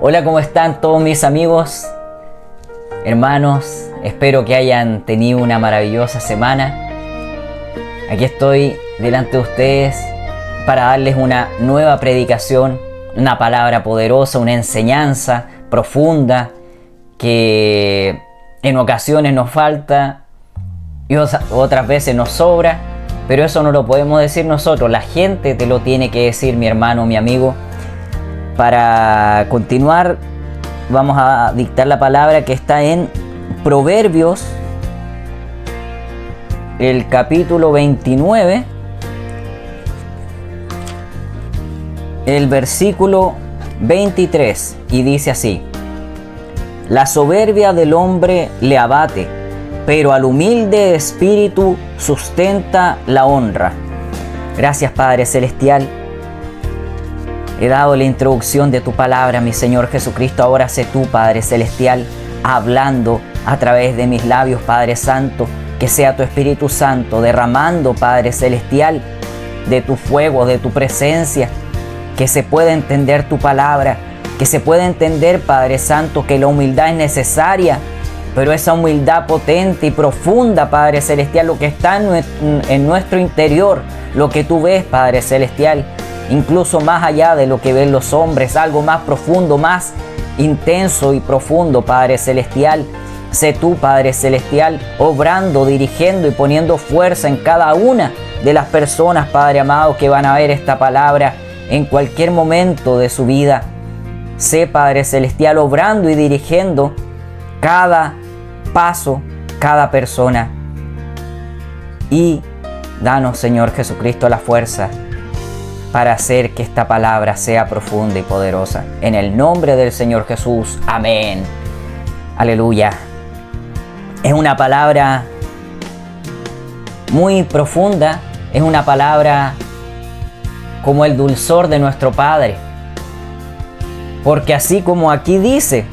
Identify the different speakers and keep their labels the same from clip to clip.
Speaker 1: Hola, ¿cómo están todos mis amigos, hermanos? Espero que hayan tenido una maravillosa semana. Aquí estoy delante de ustedes para darles una nueva predicación, una palabra poderosa, una enseñanza profunda que en ocasiones nos falta y otras veces nos sobra, pero eso no lo podemos decir nosotros, la gente te lo tiene que decir, mi hermano, mi amigo. Para continuar, vamos a dictar la palabra que está en Proverbios, el capítulo 29, el versículo 23, y dice así: La soberbia del hombre le abate, pero al humilde espíritu sustenta la honra. Gracias, Padre Celestial. He dado la introducción de tu palabra, mi Señor Jesucristo. Ahora sé tú, Padre Celestial, hablando a través de mis labios, Padre Santo. Que sea tu Espíritu Santo derramando, Padre Celestial, de tu fuego, de tu presencia. Que se pueda entender tu palabra. Que se pueda entender, Padre Santo, que la humildad es necesaria. Pero esa humildad potente y profunda, Padre Celestial, lo que está en nuestro interior, lo que tú ves, Padre Celestial, incluso más allá de lo que ven los hombres, algo más profundo, más intenso y profundo, Padre Celestial. Sé tú, Padre Celestial, obrando, dirigiendo y poniendo fuerza en cada una de las personas, Padre amado, que van a ver esta palabra en cualquier momento de su vida. Sé, Padre Celestial, obrando y dirigiendo cada paso, cada persona. Y danos, Señor Jesucristo, la fuerza para hacer que esta palabra sea profunda y poderosa. En el nombre del Señor Jesús. Amén. Aleluya. Es una palabra muy profunda. Es una palabra como el dulzor de nuestro Padre. Porque así como aquí dice,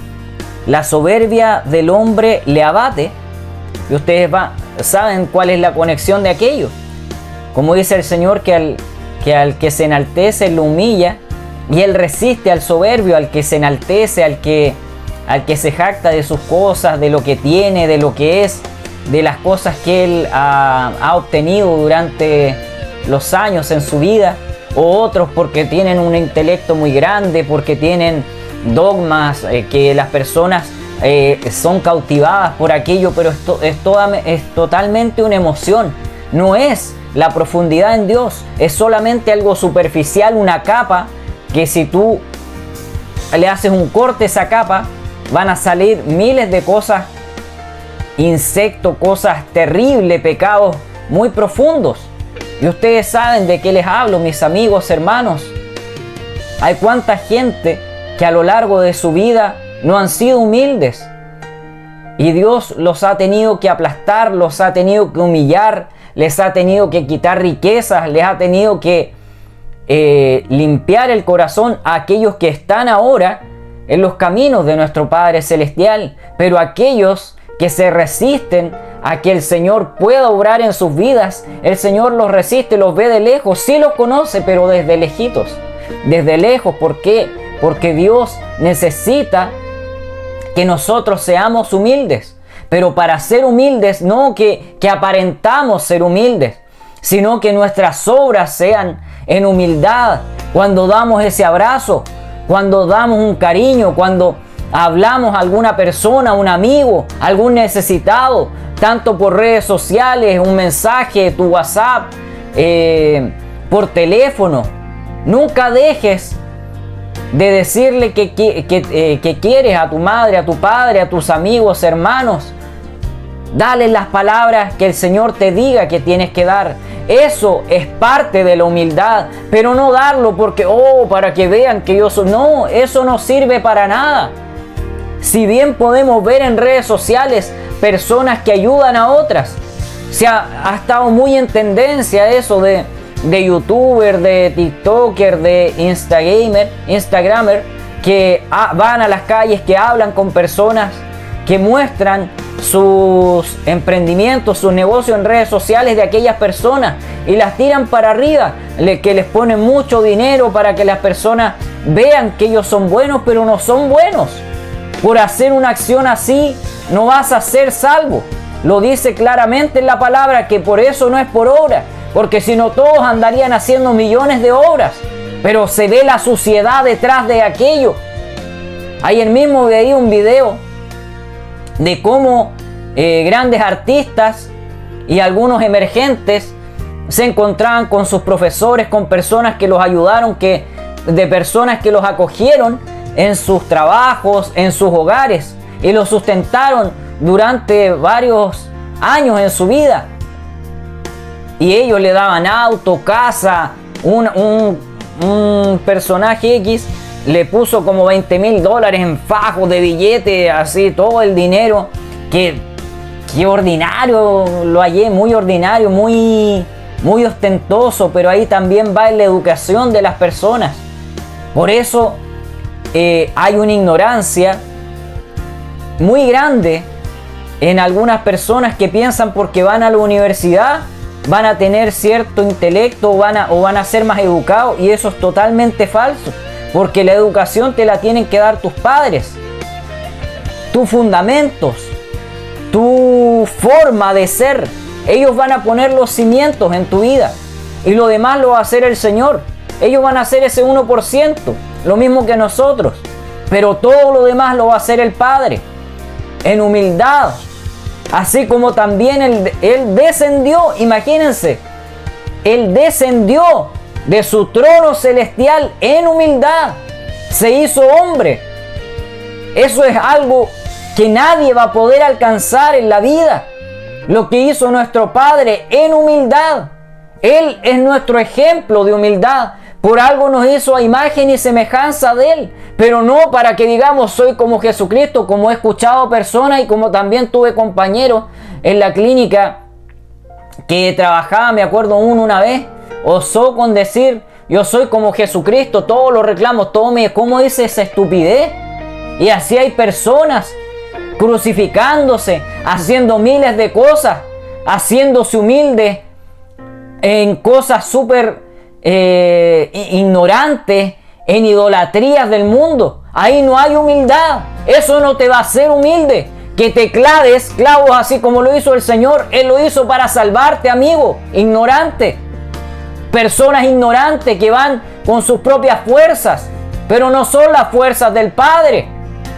Speaker 1: la soberbia del hombre le abate. Y ustedes saben cuál es la conexión de aquello. Como dice el Señor, que al que se enaltece lo humilla, y Él resiste al soberbio, al que se enaltece, al que se jacta de sus cosas, de lo que tiene, de lo que es, de las cosas que Él ha obtenido durante los años en su vida, o otros porque tienen un intelecto muy grande, porque tienen dogmas, que las personas son cautivadas por aquello, pero esto es totalmente una emoción, no es la profundidad en Dios, es solamente algo superficial, una capa que si tú le haces un corte a esa capa, van a salir miles de cosas, insectos, cosas terribles, pecados muy profundos. Y ustedes saben de qué les hablo, mis amigos, hermanos. Hay cuánta gente que a lo largo de su vida no han sido humildes. Y Dios los ha tenido que aplastar, los ha tenido que humillar, les ha tenido que quitar riquezas, les ha tenido que limpiar el corazón a aquellos que están ahora en los caminos de nuestro Padre Celestial. Pero aquellos que se resisten a que el Señor pueda obrar en sus vidas, el Señor los resiste, los ve de lejos, sí los conoce, pero desde lejitos, desde lejos. ¿Por qué? Porque Dios necesita que nosotros seamos humildes. Pero para ser humildes, no que aparentamos ser humildes, sino que nuestras obras sean en humildad. Cuando damos ese abrazo, cuando damos un cariño, cuando hablamos a alguna persona, un amigo, algún necesitado, tanto por redes sociales, un mensaje, tu WhatsApp, por teléfono, nunca dejes de decirle que quieres a tu madre, a tu padre, a tus amigos, hermanos. Dale las palabras que el Señor te diga que tienes que dar. Eso es parte de la humildad, pero no darlo porque, para que vean que yo soy. No, eso no sirve para nada. Si bien podemos ver en redes sociales personas que ayudan a otras, ha estado muy en tendencia eso de youtuber, de tiktoker, de instagramer, que van a las calles, que hablan con personas, que muestran sus emprendimientos, sus negocios en redes sociales de aquellas personas y las tiran para arriba, que les ponen mucho dinero para que las personas vean que ellos son buenos, pero no son buenos. Por hacer una acción así no vas a ser salvo. Lo dice claramente en la palabra, que por eso no es por obra, porque si no todos andarían haciendo millones de obras, pero se ve la suciedad detrás de aquello. Ayer mismo veía un video de cómo grandes artistas y algunos emergentes se encontraban con sus profesores, con personas que los ayudaron, de personas que los acogieron en sus trabajos, en sus hogares, y los sustentaron durante varios años en su vida. Y ellos le daban auto, casa. Un personaje X le puso como $20,000 en fajos de billetes, así, todo el dinero. Que ordinario, lo hallé, muy ordinario, muy ostentoso, pero ahí también va en la educación de las personas. Por eso hay una ignorancia muy grande en algunas personas que piensan porque van a la universidad van a tener cierto intelecto o van a ser más educados, y eso es totalmente falso, porque la educación te la tienen que dar tus padres, tus fundamentos, tu forma de ser. Ellos van a poner los cimientos en tu vida y lo demás lo va a hacer el Señor. Ellos van a hacer ese 1%, lo mismo que nosotros, pero todo lo demás lo va a hacer el Padre en humildad. Así como también Él descendió, imagínense, Él descendió de su trono celestial en humildad, se hizo hombre. Eso es algo que nadie va a poder alcanzar en la vida, lo que hizo nuestro Padre en humildad. Él es nuestro ejemplo de humildad. Por algo nos hizo a imagen y semejanza de Él, pero no para que digamos soy como Jesucristo, como he escuchado personas y como también tuve compañeros en la clínica que trabajaba, me acuerdo una vez, osó con decir yo soy como Jesucristo, todos los reclamos, ¿cómo dice esa estupidez? Y así hay personas crucificándose, haciendo miles de cosas, haciéndose humildes en cosas súper ignorantes, en idolatrías del mundo. Ahí no hay humildad. Eso no te va a hacer humilde. Que te claves clavos así como lo hizo el Señor. Él lo hizo para salvarte, amigo. Ignorante. Personas ignorantes que van con sus propias fuerzas, pero no son las fuerzas del Padre.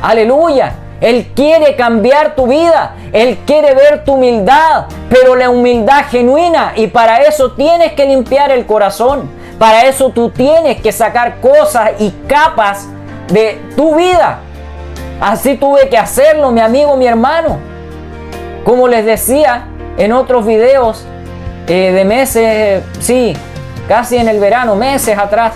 Speaker 1: Aleluya. Él quiere cambiar tu vida. Él quiere ver tu humildad, pero la humildad genuina. Y para eso tienes que limpiar el corazón. Para eso tú tienes que sacar cosas y capas de tu vida. Así tuve que hacerlo, mi amigo, mi hermano. Como les decía en otros videos de meses, sí, casi en el verano, meses atrás,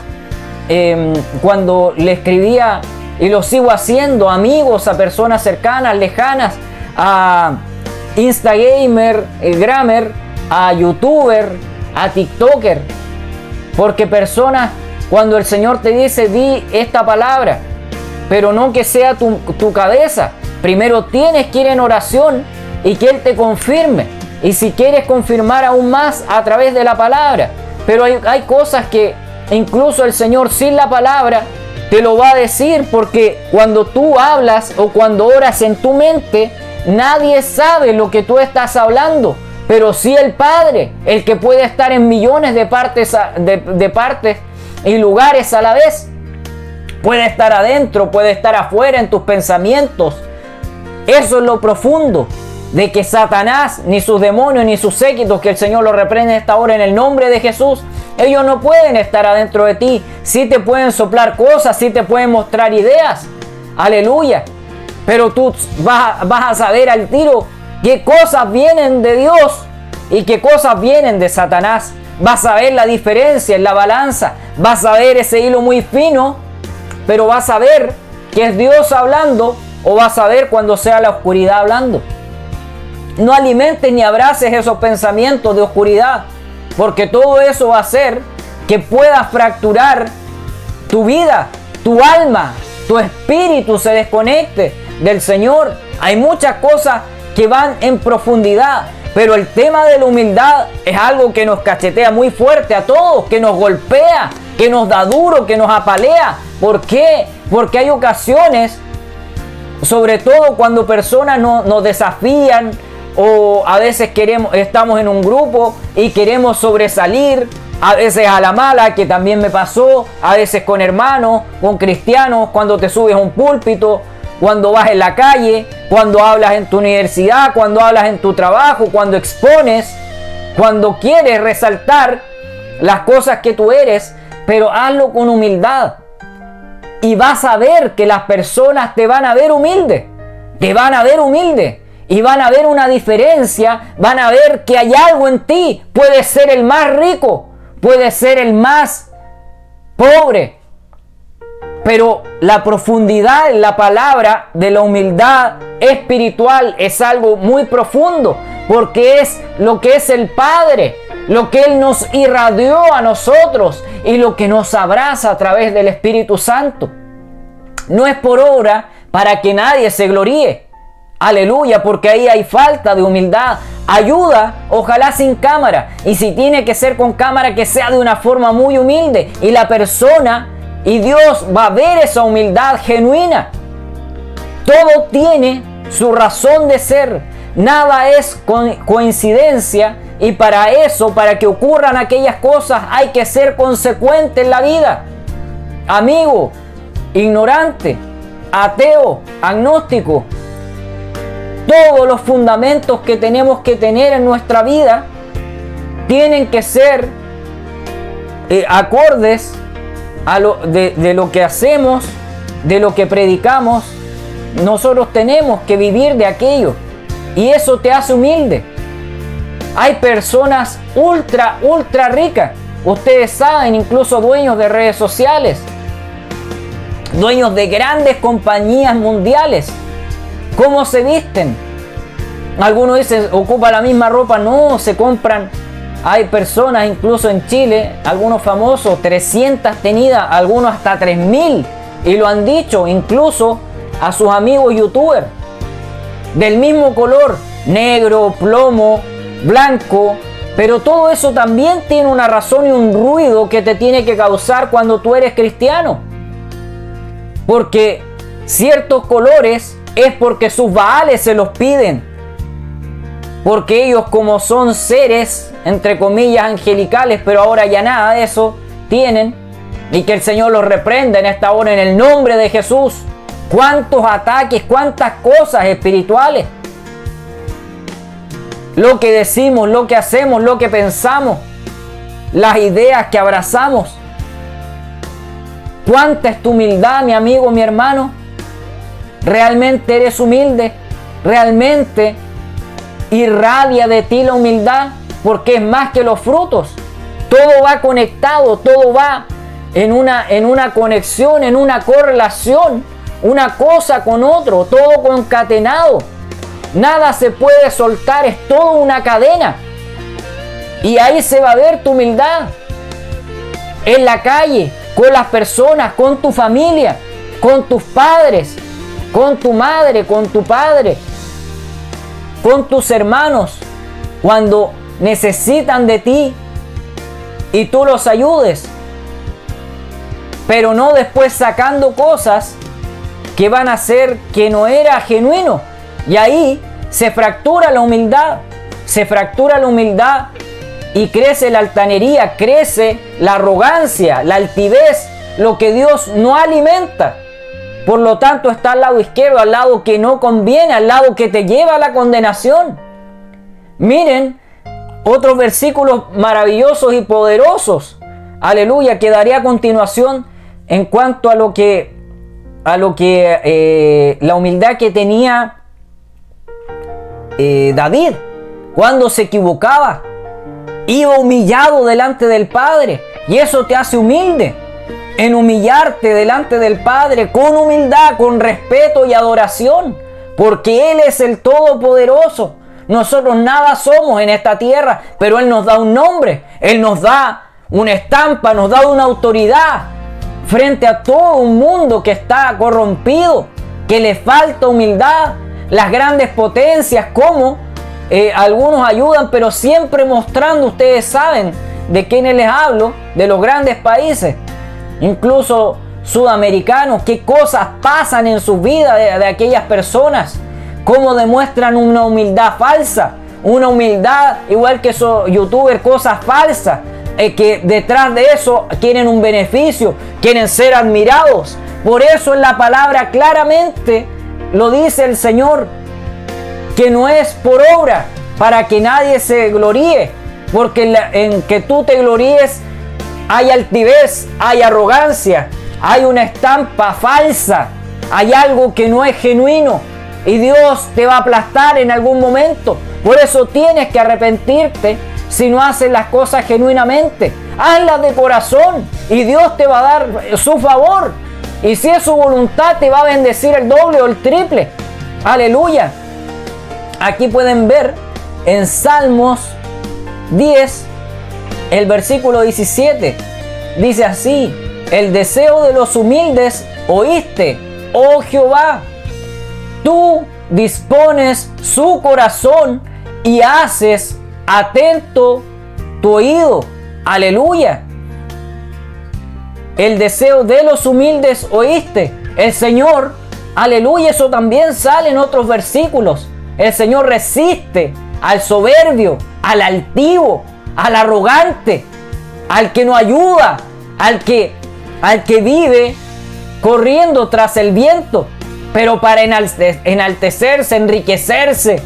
Speaker 1: cuando le escribía, y lo sigo haciendo, amigos, a personas cercanas, lejanas, a Instagramer, Grammer, a YouTuber, a TikToker. Porque personas, cuando el Señor te dice, di esta palabra, pero no que sea tu cabeza. Primero tienes que ir en oración y que Él te confirme. Y si quieres confirmar aún más a través de la palabra. Pero hay cosas que incluso el Señor sin la palabra te lo va a decir, porque cuando tú hablas o cuando oras en tu mente, nadie sabe lo que tú estás hablando. Pero sí el Padre, el que puede estar en millones de partes y lugares a la vez. Puede estar adentro, puede estar afuera en tus pensamientos. Eso es lo profundo de que Satanás, ni sus demonios, ni sus séquitos, que el Señor los reprende a esta hora en el nombre de Jesús, ellos no pueden estar adentro de ti. Sí te pueden soplar cosas, sí te pueden mostrar ideas. Aleluya. Pero tú vas a saber al tiro qué cosas vienen de Dios y qué cosas vienen de Satanás. Vas a ver la diferencia en la balanza. Vas a ver ese hilo muy fino, pero vas a ver que es Dios hablando, o vas a ver cuando sea la oscuridad hablando. No alimentes ni abraces esos pensamientos de oscuridad, porque todo eso va a hacer que puedas fracturar tu vida, tu alma, tu espíritu se desconecte del Señor. Hay muchas cosas que van en profundidad, Pero el tema de la humildad es algo que nos cachetea muy fuerte a todos, que nos golpea, que nos da duro, que nos apalea. ¿Por qué? Porque hay ocasiones, sobre todo cuando personas nos desafían, o a veces estamos en un grupo y queremos sobresalir, a veces a la mala, que también me pasó, a veces con hermanos, con cristianos, cuando te subes a un púlpito, cuando vas en la calle, cuando hablas en tu universidad, cuando hablas en tu trabajo, cuando expones, cuando quieres resaltar las cosas que tú eres, pero hazlo con humildad. Y vas a ver que las personas te van a ver humilde, te van a ver humilde. Y van a ver una diferencia, van a ver que hay algo en ti. Puede ser el más rico, puede ser el más pobre. Pero la profundidad en la palabra de la humildad espiritual es algo muy profundo, porque es lo que es el Padre, lo que Él nos irradió a nosotros y lo que nos abraza a través del Espíritu Santo. No es por obra para que nadie se gloríe. Aleluya, porque ahí hay falta de humildad. Ayuda, ojalá sin cámara. Y si tiene que ser con cámara, que sea de una forma muy humilde. Y la persona y Dios va a ver esa humildad genuina. Todo tiene su razón de ser. Nada es coincidencia. Y para eso, para que ocurran aquellas cosas, hay que ser consecuente en la vida. Amigo, ignorante, ateo, agnóstico. Todos los fundamentos que tenemos que tener en nuestra vida tienen que ser acordes a de lo que hacemos, de lo que predicamos. Nosotros tenemos que vivir de aquello y eso te hace humilde. Hay personas ultra ricas, ustedes saben, incluso dueños de redes sociales, dueños de grandes compañías mundiales. ¿Cómo se visten? Algunos dicen, ocupa la misma ropa. No, se compran. Hay personas, incluso en Chile, algunos famosos, 300 tenidas, algunos hasta 3000. Y lo han dicho incluso a sus amigos youtubers. Del mismo color, negro, plomo, blanco. Pero todo eso también tiene una razón y un ruido que te tiene que causar cuando tú eres cristiano. Porque ciertos colores es porque sus baales se los piden. Porque ellos, como son seres, entre comillas, angelicales, pero ahora ya nada de eso tienen. Y que el Señor los reprenda en esta hora en el nombre de Jesús. Cuántos ataques, cuántas cosas espirituales. Lo que decimos, lo que hacemos, lo que pensamos. Las ideas que abrazamos. ¿Cuánta es tu humildad, mi amigo, mi hermano? ¿Realmente eres humilde? ¿Realmente irradia de ti la humildad? Porque es más que los frutos. Todo va conectado, todo va en una conexión, en una correlación, una cosa con otro, todo concatenado. Nada se puede soltar, es toda una cadena. Y ahí se va a ver tu humildad. En la calle, con las personas, con tu familia, con tus padres, con tu madre, con tu padre, con tus hermanos, cuando necesitan de ti y tú los ayudes, pero no después sacando cosas que van a hacer que no era genuino. Y ahí se fractura la humildad, y crece la altanería, crece la arrogancia, la altivez, lo que Dios no alimenta. Por lo tanto, está al lado izquierdo, al lado que no conviene, al lado que te lleva a la condenación. Miren otros versículos maravillosos y poderosos, aleluya, que daré a continuación en cuanto a lo que la humildad que tenía David cuando se equivocaba. Iba humillado delante del Padre, y eso te hace humilde. En humillarte delante del Padre con humildad, con respeto y adoración, porque Él es el Todopoderoso. Nosotros nada somos en esta tierra, pero Él nos da un nombre, Él nos da una estampa, nos da una autoridad frente a todo un mundo que está corrompido, que le falta humildad. Las grandes potencias como algunos ayudan, pero siempre mostrando, ustedes saben de quiénes les hablo, de los grandes países, incluso sudamericanos, qué cosas pasan en sus vidas de aquellas personas, cómo demuestran una humildad falsa, una humildad igual que esos youtubers, cosas falsas, que detrás de eso quieren un beneficio, quieren ser admirados. Por eso en la palabra claramente lo dice el Señor, que no es por obra, para que nadie se gloríe, porque en que tú te gloríes hay altivez, hay arrogancia, hay una estampa falsa, hay algo que no es genuino y Dios te va a aplastar en algún momento. Por eso tienes que arrepentirte si no haces las cosas genuinamente. Hazlas de corazón y Dios te va a dar su favor. Y si es su voluntad, te va a bendecir el doble o el triple. Aleluya. Aquí pueden ver en Salmos 10, el versículo 17. Dice así: el deseo de los humildes oíste, oh Jehová. Tú dispones su corazón y haces atento tu oído. Aleluya. El deseo de los humildes oíste. El Señor, aleluya, eso también sale en otros versículos. El Señor resiste al soberbio, al altivo, al arrogante, al que no ayuda, al que vive corriendo tras el viento, pero para enaltecerse, enriquecerse.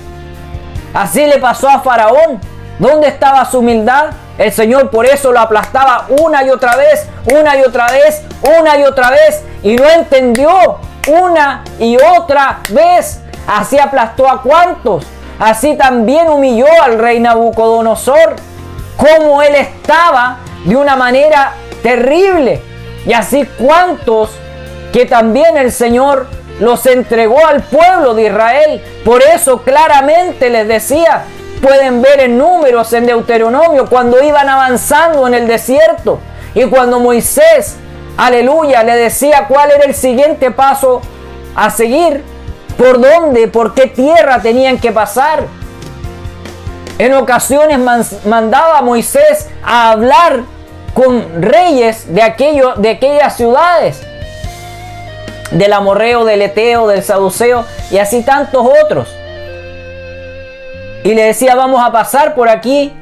Speaker 1: Así le pasó a Faraón. ¿Dónde estaba su humildad? El Señor por eso lo aplastaba una y otra vez, una y otra vez, una y otra vez, y no entendió una y otra vez. Así aplastó a cuantos. Así también humilló al rey Nabucodonosor, como él estaba de una manera terrible. Y así cuantos que también el Señor los entregó al pueblo de Israel. Por eso claramente les decía, pueden ver en Números, en Deuteronomio, cuando iban avanzando en el desierto y cuando Moisés, aleluya, le decía cuál era el siguiente paso a seguir, por dónde, por qué tierra tenían que pasar. En ocasiones mandaba a Moisés a hablar con reyes de aquellas ciudades, del amorreo, del eteo, del saduceo y así tantos otros. Y le decía, vamos a pasar por aquí,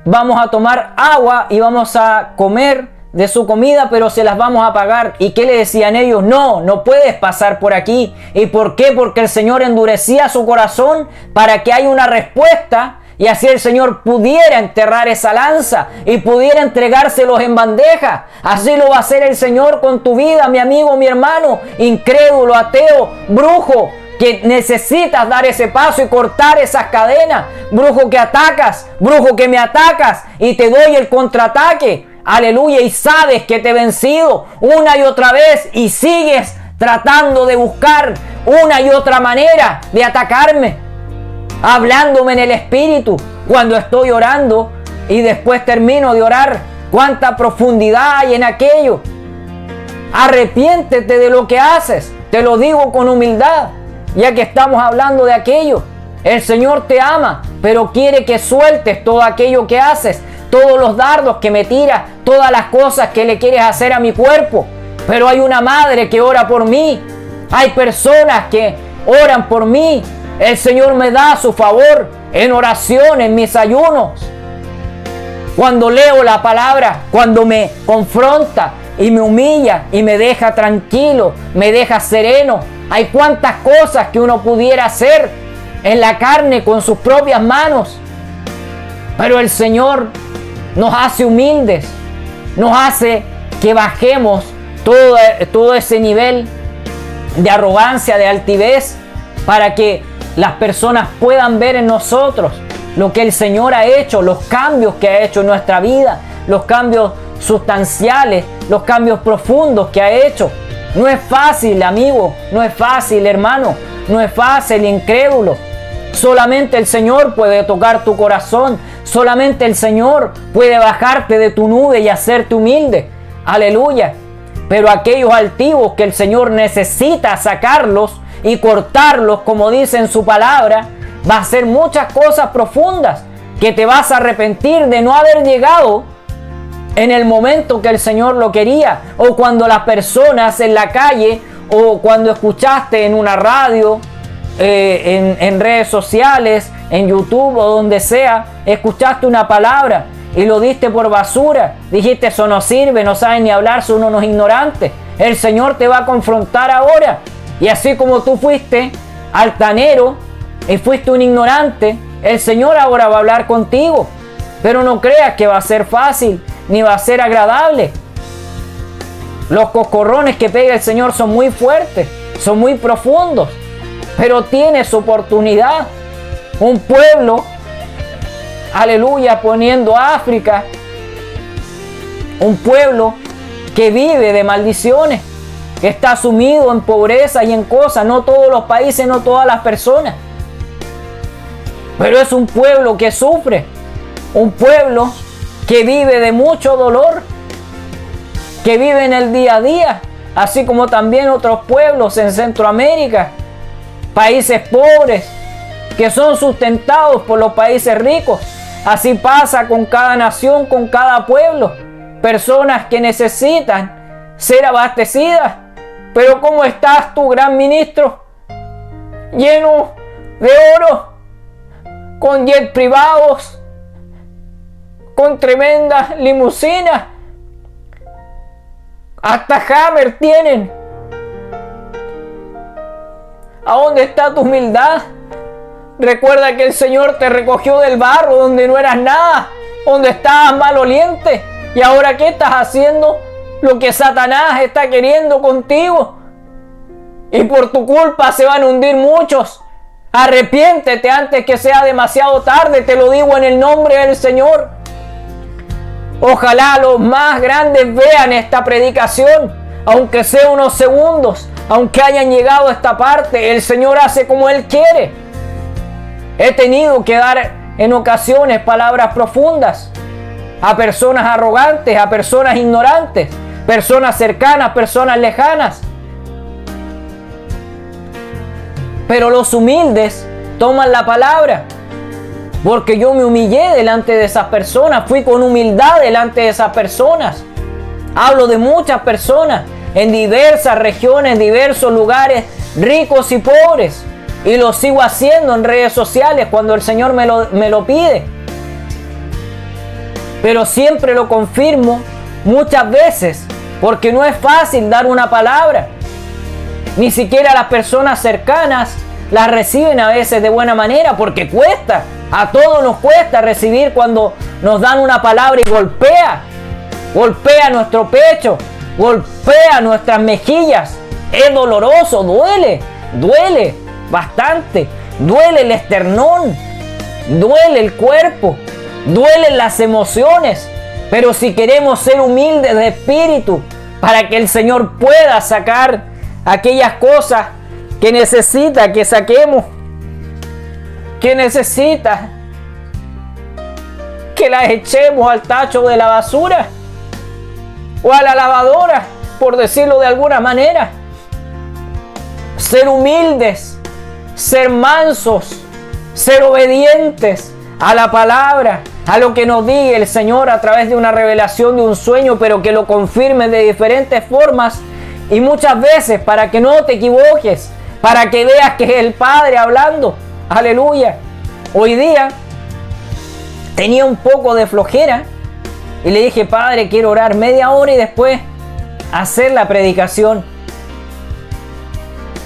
Speaker 1: vamos a tomar agua y vamos a comer de su comida, pero se las vamos a pagar. ¿Y qué le decían ellos? No, no puedes pasar por aquí. ¿Y por qué? Porque el Señor endurecía su corazón para que haya una respuesta y así el Señor pudiera enterrar esa lanza y pudiera entregárselos en bandeja. Así lo va a hacer el Señor con tu vida, mi amigo, mi hermano, incrédulo, ateo, brujo, que necesitas dar ese paso y cortar esas cadenas. Brujo que atacas, brujo que me atacas y te doy el contraataque. Aleluya, y sabes que te he vencido una y otra vez y sigues tratando de buscar una y otra manera de atacarme, hablándome en el espíritu cuando estoy orando y después termino de orar. Cuánta profundidad hay en aquello. Arrepiéntete de lo que haces, te lo digo con humildad, ya que estamos hablando de aquello. El Señor te ama, pero quiere que sueltes todo aquello que haces, todos los dardos que me tiras, todas las cosas que le quieres hacer a mi cuerpo. Pero hay una madre que ora por mí, hay personas que oran por mí. El Señor me da su favor en oración, en mis ayunos. Cuando leo la palabra, cuando me confronta y me humilla y me deja tranquilo, me deja sereno. Hay cuantas cosas que uno pudiera hacer en la carne con sus propias manos. Pero el Señor nos hace humildes, nos hace que bajemos todo ese nivel de arrogancia, de altivez, para que las personas puedan ver en nosotros lo que el Señor ha hecho, los cambios que ha hecho en nuestra vida, los cambios sustanciales, los cambios profundos que ha hecho. No es fácil, amigo, no es fácil, hermano, no es fácil, incrédulo. Solamente el Señor puede tocar tu corazón, solamente el Señor puede bajarte de tu nube y hacerte humilde. Aleluya. Pero aquellos altivos que el Señor necesita sacarlos y cortarlos, como dice en su palabra, Va a ser muchas cosas profundas que te vas a arrepentir de no haber llegado en el momento que el Señor lo quería, o cuando las personas en la calle, o cuando escuchaste en una radio, en redes sociales, en YouTube o donde sea, escuchaste una palabra y lo diste por basura. Dijiste, eso no sirve, no saben ni hablar, son unos ignorantes. El Señor te va a confrontar ahora. Y así como tú fuiste altanero y fuiste un ignorante, el Señor ahora va a hablar contigo. Pero no creas que va a ser fácil ni va a ser agradable. Los coscorrones que pega el Señor son muy fuertes, son muy profundos, pero tienes oportunidad. Un pueblo, aleluya, poniendo África, un pueblo que vive de maldiciones, que está sumido en pobreza y en cosas. No todos los países, no todas las personas, pero es un pueblo que sufre, un pueblo que vive de mucho dolor, que vive en el día a día, así como también otros pueblos en Centroamérica, países pobres que son sustentados por los países ricos. Así pasa con cada nación, con cada pueblo, personas que necesitan ser abastecidas. Pero ¿cómo estás tú, gran ministro? Lleno de oro, con jet privados, con tremendas limusinas, hasta Hammer tienen. ¿A dónde está tu humildad? Recuerda que el Señor te recogió del barro donde no eras nada, donde estabas maloliente. ¿Y ahora qué estás haciendo? Lo que Satanás está queriendo contigo. Y por tu culpa se van a hundir muchos. Arrepiéntete antes que sea demasiado tarde, te lo digo en el nombre del Señor. Ojalá los más grandes vean esta predicación, aunque sea unos segundos, aunque hayan llegado a esta parte. El Señor hace como Él quiere. He tenido que dar en ocasiones palabras profundas a personas arrogantes, a personas ignorantes, personas cercanas, personas lejanas. Pero los humildes toman la palabra, porque yo me humillé delante de esas personas, fui con humildad delante de esas personas. Hablo de muchas personas en diversas regiones, diversos lugares, ricos y pobres, y lo sigo haciendo en redes sociales cuando el Señor me lo pide. Pero siempre lo confirmo muchas veces, porque no es fácil dar una palabra. Ni siquiera las personas cercanas las reciben a veces de buena manera, porque cuesta. A todos nos cuesta recibir cuando nos dan una palabra y golpea nuestro pecho, golpea nuestras mejillas. Es doloroso, duele bastante, duele el esternón, duele el cuerpo, duelen las emociones. Pero si queremos ser humildes de espíritu, para que el Señor pueda sacar aquellas cosas que necesita que saquemos, que necesita que las echemos al tacho de la basura o a la lavadora, por decirlo de alguna manera. Ser humildes, ser mansos, ser obedientes a la palabra, a lo que nos diga el Señor a través de una revelación, de un sueño, pero que lo confirme de diferentes formas y muchas veces para que no te equivoques, para que veas que es el Padre hablando. Aleluya. Hoy día tenía un poco de flojera y le dije, Padre, quiero orar media hora y después hacer la predicación.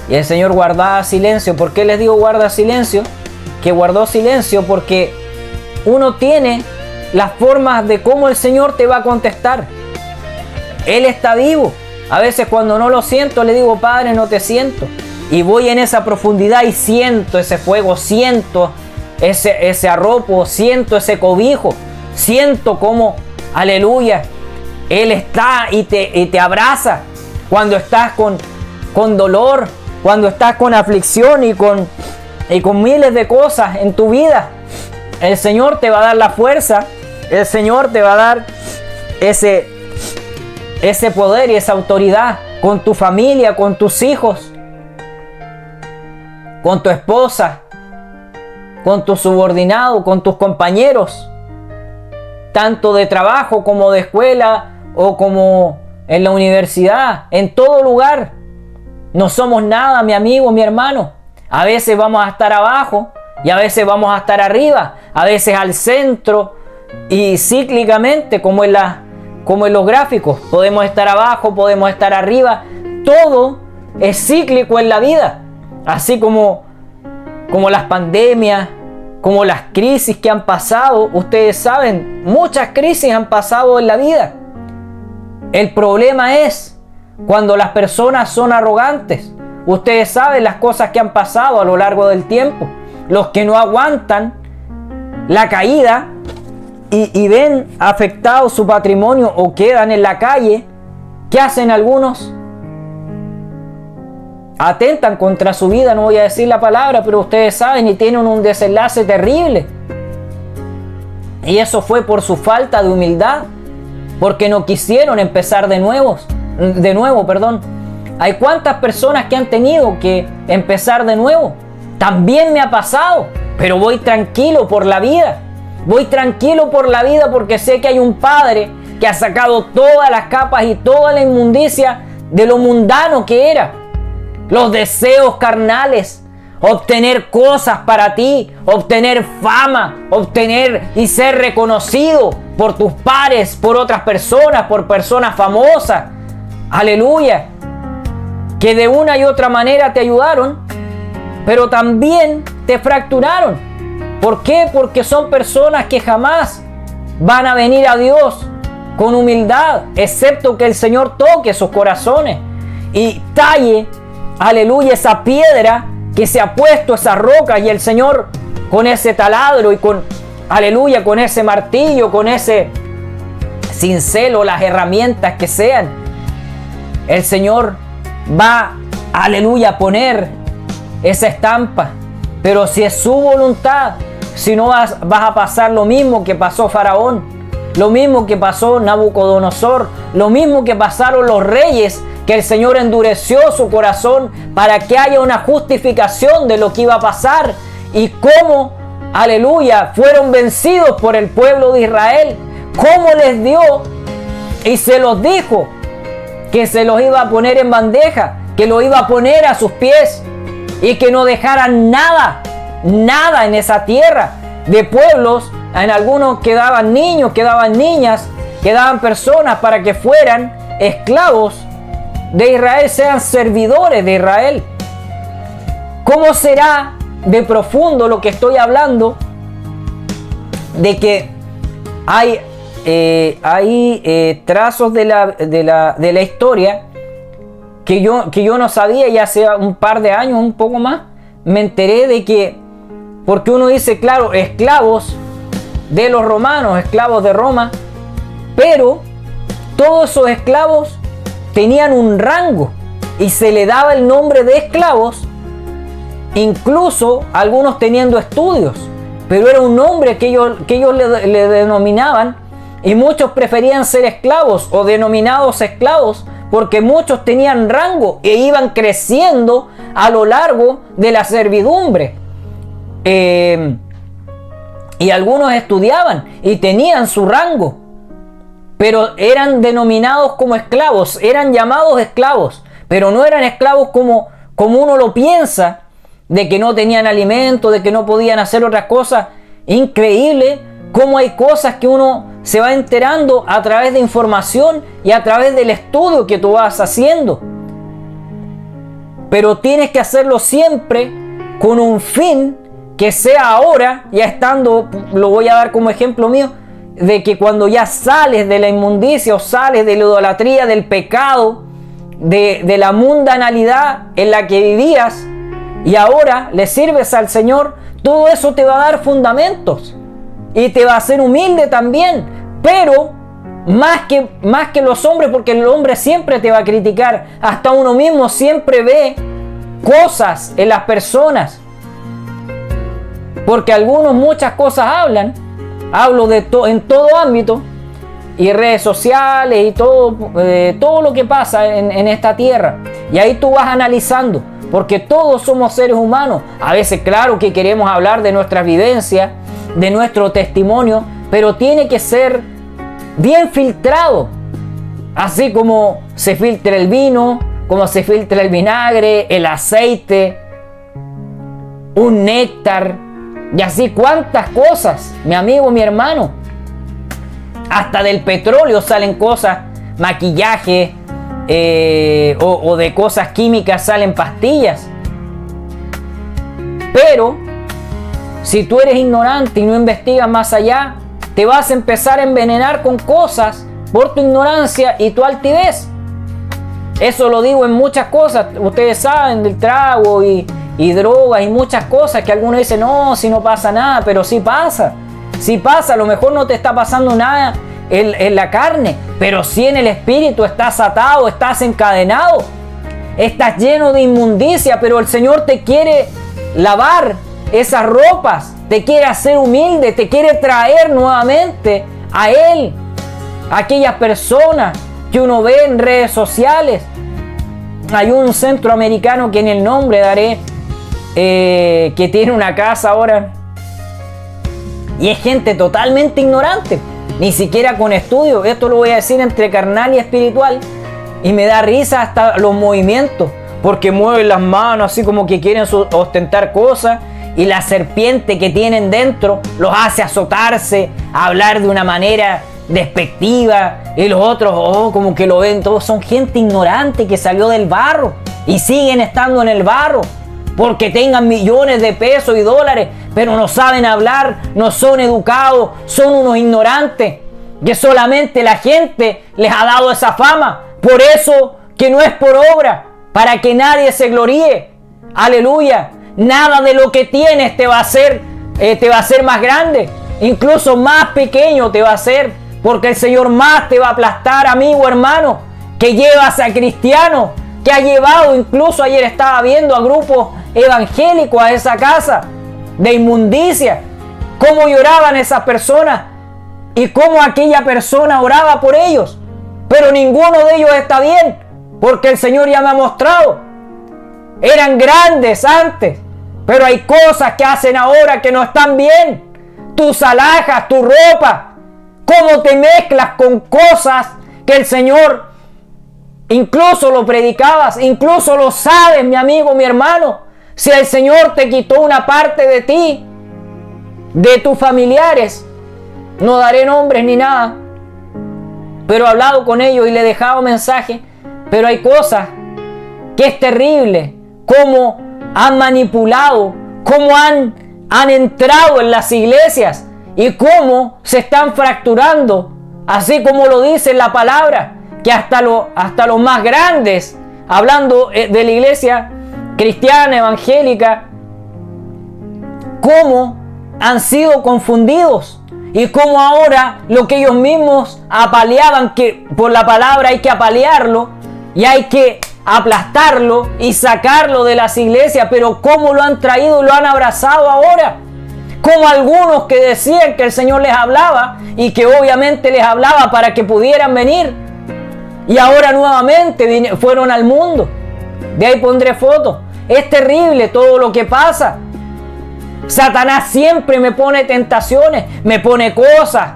Speaker 1: Y el Señor guardaba silencio. ¿Por qué les digo guarda silencio? Que guardó silencio porque uno tiene las formas de cómo el Señor te va a contestar. Él está vivo. A veces cuando no lo siento le digo, Padre, no te siento. Y voy en esa profundidad y siento ese fuego, siento ese arropo, siento ese cobijo, siento cómo, aleluya, Él está y te abraza cuando estás con dolor, cuando estás con aflicción y con miles de cosas en tu vida. El Señor te va a dar la fuerza, el Señor te va a dar ese poder y esa autoridad con tu familia, con tus hijos, con tu esposa, con tus subordinados, con tus compañeros, tanto de trabajo como de escuela o como en la universidad, en todo lugar. No somos nada, mi amigo, mi hermano. A veces vamos a estar abajo y a veces vamos a estar arriba, a veces al centro y cíclicamente, como en los gráficos. Podemos estar abajo, podemos estar arriba. Todo es cíclico en la vida, así como las pandemias, como las crisis que han pasado. Ustedes saben, muchas crisis han pasado en la vida. El problema es cuando las personas son arrogantes. Ustedes saben las cosas que han pasado a lo largo del tiempo. Los que no aguantan la caída y ven afectado su patrimonio o quedan en la calle, ¿qué hacen algunos? Atentan contra su vida, no voy a decir la palabra, pero ustedes saben, y tienen un desenlace terrible. Y eso fue por su falta de humildad, porque no quisieron empezar de nuevo. Hay cuántas personas que han tenido que empezar de nuevo. También me ha pasado, pero voy tranquilo por la vida. Voy tranquilo por la vida porque sé que hay un Padre que ha sacado todas las capas y toda la inmundicia de lo mundano que era. Los deseos carnales, obtener cosas para ti, obtener fama, obtener y ser reconocido por tus pares, por otras personas, por personas famosas. Aleluya. Que de una y otra manera te ayudaron, pero también te fracturaron. ¿Por qué? Porque son personas que jamás van a venir a Dios con humildad, excepto que el Señor toque sus corazones y talle, aleluya, esa piedra que se ha puesto, esa roca, y el Señor con ese taladro y con, aleluya, con ese martillo, con ese cincel, las herramientas que sean, el Señor va, aleluya, a poner esa estampa. Pero si es su voluntad, si no vas a pasar lo mismo que pasó Faraón, lo mismo que pasó Nabucodonosor, lo mismo que pasaron los reyes, que el Señor endureció su corazón para que haya una justificación de lo que iba a pasar y cómo, aleluya, fueron vencidos por el pueblo de Israel, cómo les dio y se los dijo que se los iba a poner en bandeja, que lo iba a poner a sus pies y que no dejaran nada en esa tierra de pueblos. En algunos quedaban niños, quedaban niñas, quedaban personas para que fueran esclavos de Israel, sean servidores de Israel. ¿Cómo será de profundo lo que estoy hablando? De que hay trazos de la historia que yo no sabía, y hace un par de años, un poco más, me enteré de que, porque uno dice, claro, esclavos de los romanos, esclavos de Roma, pero todos esos esclavos tenían un rango y se le daba el nombre de esclavos, incluso algunos teniendo estudios, pero era un nombre que ellos le denominaban, y muchos preferían ser esclavos o denominados esclavos porque muchos tenían rango e iban creciendo a lo largo de la servidumbre. Y algunos estudiaban y tenían su rango, pero eran denominados como esclavos, eran llamados esclavos, pero no eran esclavos como uno lo piensa, de que no tenían alimento, de que no podían hacer otras cosas. Increíble cómo hay cosas que uno se va enterando a través de información y a través del estudio que tú vas haciendo. Pero tienes que hacerlo siempre con un fin que sea ahora, ya estando, lo voy a dar como ejemplo mío, de que cuando ya sales de la inmundicia o sales de la idolatría, del pecado, de la mundanalidad en la que vivías, y ahora le sirves al Señor, todo eso te va a dar fundamentos y te va a hacer humilde también, pero más que los hombres, porque el hombre siempre te va a criticar, hasta uno mismo siempre ve cosas en las personas, porque algunos muchas cosas hablan, hablo en todo ámbito, y redes sociales y todo lo que pasa en esta tierra, y ahí tú vas analizando porque todos somos seres humanos. A veces, claro que queremos hablar de nuestras vivencias, de nuestro testimonio, pero tiene que ser bien filtrado. Así como se filtra el vino, como se filtra el vinagre, el aceite, un néctar, y así cuántas cosas, mi amigo, mi hermano. Hasta del petróleo salen cosas, maquillaje, o de cosas químicas salen pastillas. Pero si tú eres ignorante y no investigas más allá, te vas a empezar a envenenar con cosas por tu ignorancia y tu altivez. Eso lo digo en muchas cosas. Ustedes saben del trago y drogas y muchas cosas que algunos dicen, no, si no pasa nada, pero sí pasa. Sí pasa, a lo mejor no te está pasando nada en la carne, pero sí en el espíritu estás atado, estás encadenado, estás lleno de inmundicia, pero el Señor te quiere lavar esas ropas, te quiere hacer humilde, te quiere traer nuevamente a Él. Aquellas personas que uno ve en redes sociales. Hay un centroamericano que en el nombre daré, que tiene una casa ahora, y es gente totalmente ignorante, ni siquiera con estudio. Esto lo voy a decir entre carnal y espiritual, y me da risa hasta los movimientos, porque mueven las manos así como que quieren ostentar cosas, y la serpiente que tienen dentro los hace azotarse, hablar de una manera despectiva, y los otros como que lo ven. Todos son gente ignorante que salió del barro y siguen estando en el barro, porque tengan millones de pesos y dólares, pero no saben hablar, no son educados, son unos ignorantes, que solamente la gente les ha dado esa fama. Por eso que no es por obra, para que nadie se gloríe. Aleluya. Nada de lo que tienes te va a hacer más grande, incluso más pequeño te va a hacer, porque el Señor más te va a aplastar, amigo, hermano, que llevas a cristianos, que ha llevado, incluso ayer estaba viendo a grupos evangélicos a esa casa de inmundicia, cómo lloraban esas personas y cómo aquella persona oraba por ellos, pero ninguno de ellos está bien, porque el Señor ya me ha mostrado. Eran grandes antes, pero hay cosas que hacen ahora que no están bien. Tus alhajas, tu ropa, cómo te mezclas con cosas que el Señor, incluso lo predicabas, incluso lo sabes, mi amigo, mi hermano. Si el Señor te quitó una parte de ti, de tus familiares, no daré nombres ni nada, pero he hablado con ellos y le he dejado mensaje, pero hay cosas que es terrible, cómo han manipulado, cómo han entrado en las iglesias y cómo se están fracturando, así como lo dice la palabra, que hasta los más grandes, hablando de la iglesia cristiana, evangélica, cómo han sido confundidos y cómo ahora lo que ellos mismos apaleaban, que por la palabra hay que apalearlo y hay que aplastarlo y sacarlo de las iglesias, pero cómo lo han traído y lo han abrazado ahora. Como algunos que decían que el Señor les hablaba y que obviamente les hablaba para que pudieran venir, y ahora nuevamente fueron al mundo. De ahí pondré fotos. Es terrible todo lo que pasa. Satanás siempre me pone tentaciones, me pone cosas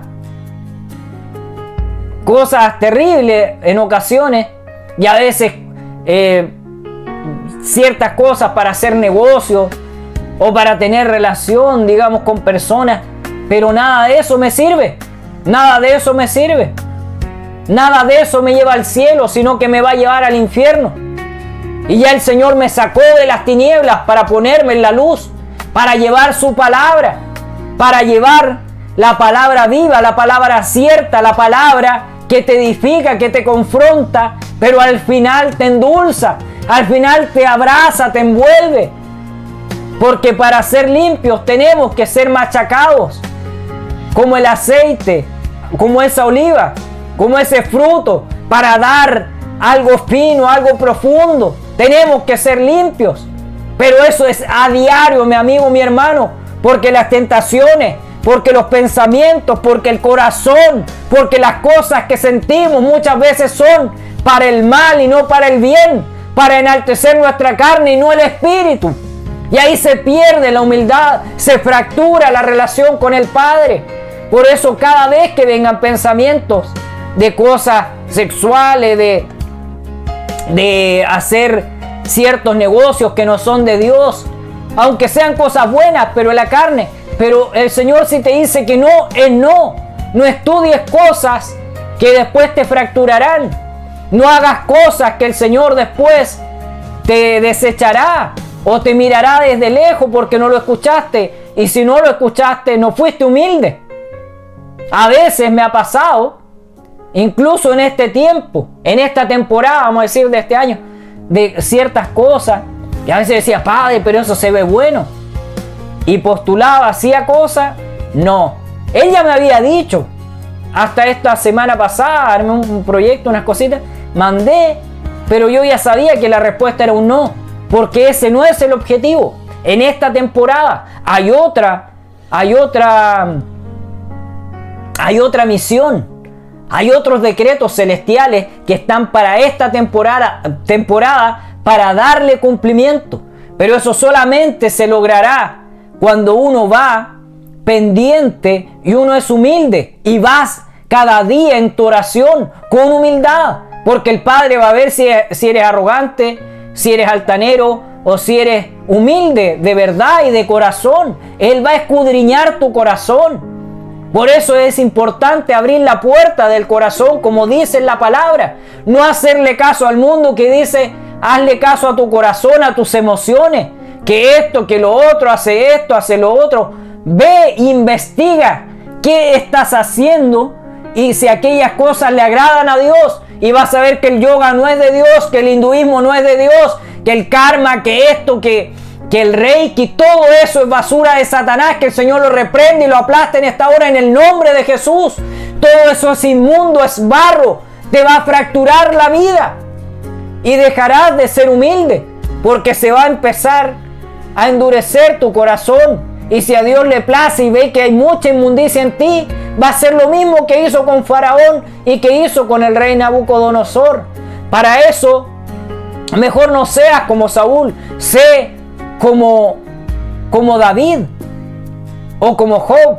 Speaker 1: terribles en ocasiones, y a veces ciertas cosas para hacer negocio o para tener relación, digamos, con personas, pero nada de eso me sirve. Nada de eso me sirve. Nada de eso me lleva al cielo, sino que me va a llevar al infierno. Y ya el Señor me sacó de las tinieblas para ponerme en la luz, para llevar su palabra, para llevar la palabra viva, la palabra cierta, la palabra que te edifica, que te confronta, pero al final te endulza, al final te abraza, te envuelve. Porque para ser limpios tenemos que ser machacados, como el aceite, como esa oliva, como ese fruto, para dar algo fino, algo profundo. Tenemos que ser limpios, pero eso es a diario, mi amigo, mi hermano, porque las tentaciones, porque los pensamientos, porque el corazón, porque las cosas que sentimos muchas veces son para el mal y no para el bien. para enaltecer nuestra carne y no el espíritu. Y ahí se pierde la humildad, se fractura la relación con el Padre. Por eso cada vez que vengan pensamientos de cosas sexuales, de hacer ciertos negocios que no son de Dios, aunque sean cosas buenas, pero en la carne, pero el Señor si te dice que no, es no. No estudies cosas que después te fracturarán. No hagas cosas que el Señor después te desechará o te mirará desde lejos porque no lo escuchaste. Y si no lo escuchaste, no fuiste humilde. A veces me ha pasado, incluso en este tiempo, en esta temporada, vamos a decir, de este año, de ciertas cosas, y a veces decía, Padre, pero eso se ve bueno. Y postulaba, hacía cosas, no. Él ya me había dicho, hasta esta semana pasada, armé un proyecto, unas cositas, mandé, pero yo ya sabía que la respuesta era un no, porque ese no es el objetivo. En esta temporada hay otra misión, hay otros decretos celestiales que están para esta temporada para darle cumplimiento, pero eso solamente se logrará cuando uno va pendiente y uno es humilde y vas cada día en tu oración con humildad, porque el Padre va a ver si eres arrogante, si eres altanero o si eres humilde de verdad y de corazón. Él va a escudriñar tu corazón. Por eso es importante abrir la puerta del corazón, como dice en la palabra. No hacerle caso al mundo que dice, hazle caso a tu corazón, a tus emociones, que esto, que lo otro, hace esto, hace lo otro. Ve, investiga qué estás haciendo y si aquellas cosas le agradan a Dios, y vas a ver que el yoga no es de Dios, que el hinduismo no es de Dios, que el karma, que esto, que el reiki, todo eso es basura de Satanás, que el Señor lo reprende y lo aplasta en esta hora en el nombre de Jesús. Todo eso es inmundo, es barro, te va a fracturar la vida y dejarás de ser humilde, porque se va a empezar a endurecer tu corazón. Y si a Dios le place y ve que hay mucha inmundicia en ti, va a ser lo mismo que hizo con Faraón y que hizo con el rey Nabucodonosor. Para eso, mejor no seas como Saúl, sé como David o como Job,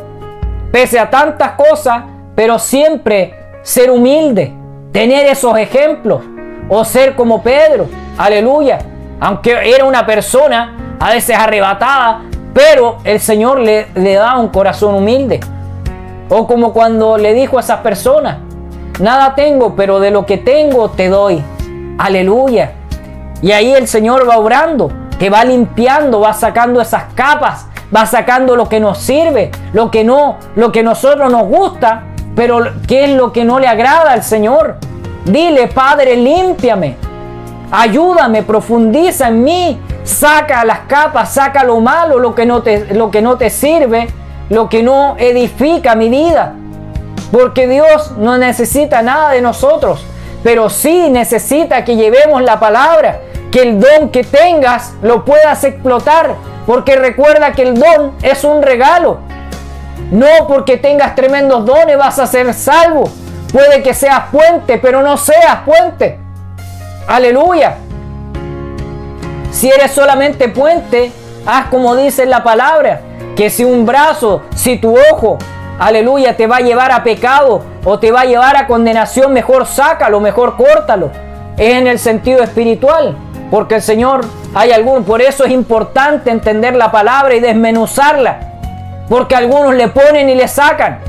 Speaker 1: pese a tantas cosas, pero siempre ser humilde, tener esos ejemplos, o ser como Pedro, aleluya, aunque era una persona a veces arrebatada, pero el Señor le da un corazón humilde. O como cuando le dijo a esas personas, nada tengo, pero de lo que tengo te doy, aleluya. Y ahí el Señor va obrando, te va limpiando, va sacando esas capas, va sacando lo que nos sirve, lo que a nosotros nos gusta, pero qué es lo que no le agrada al Señor. Dile, Padre, límpiame, ayúdame, profundiza en mí, saca las capas, saca lo malo, lo que no te sirve, lo que no edifica mi vida. Porque Dios no necesita nada de nosotros, pero sí necesita que llevemos la palabra, que el don que tengas lo puedas explotar, porque recuerda que el don es un regalo. No porque tengas tremendos dones vas a ser salvo. Puede que seas puente, pero no seas puente. Aleluya. Si eres solamente puente, haz como dice la palabra, que si un brazo, si tu ojo, aleluya, te va a llevar a pecado o te va a llevar a condenación, mejor sácalo, mejor córtalo. Es en el sentido espiritual, porque el Señor por eso es importante entender la palabra y desmenuzarla, porque algunos le ponen y le sacan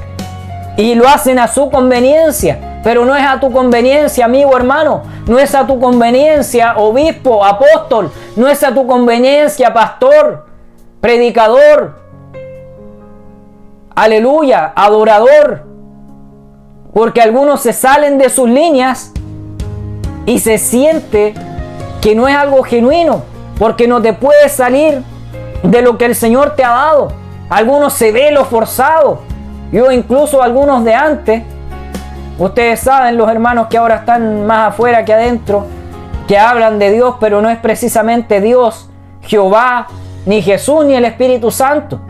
Speaker 1: y lo hacen a su conveniencia, pero no es a tu conveniencia, amigo, hermano, no es a tu conveniencia, obispo, apóstol, no es a tu conveniencia, pastor, predicador, aleluya, adorador, porque algunos se salen de sus líneas y se siente que no es algo genuino, porque no te puedes salir de lo que el Señor te ha dado. Algunos se ve lo forzado. Yo incluso algunos de antes, ustedes saben, los hermanos que ahora están más afuera que adentro, que hablan de Dios, pero no es precisamente Dios, Jehová, ni Jesús, ni el Espíritu Santo.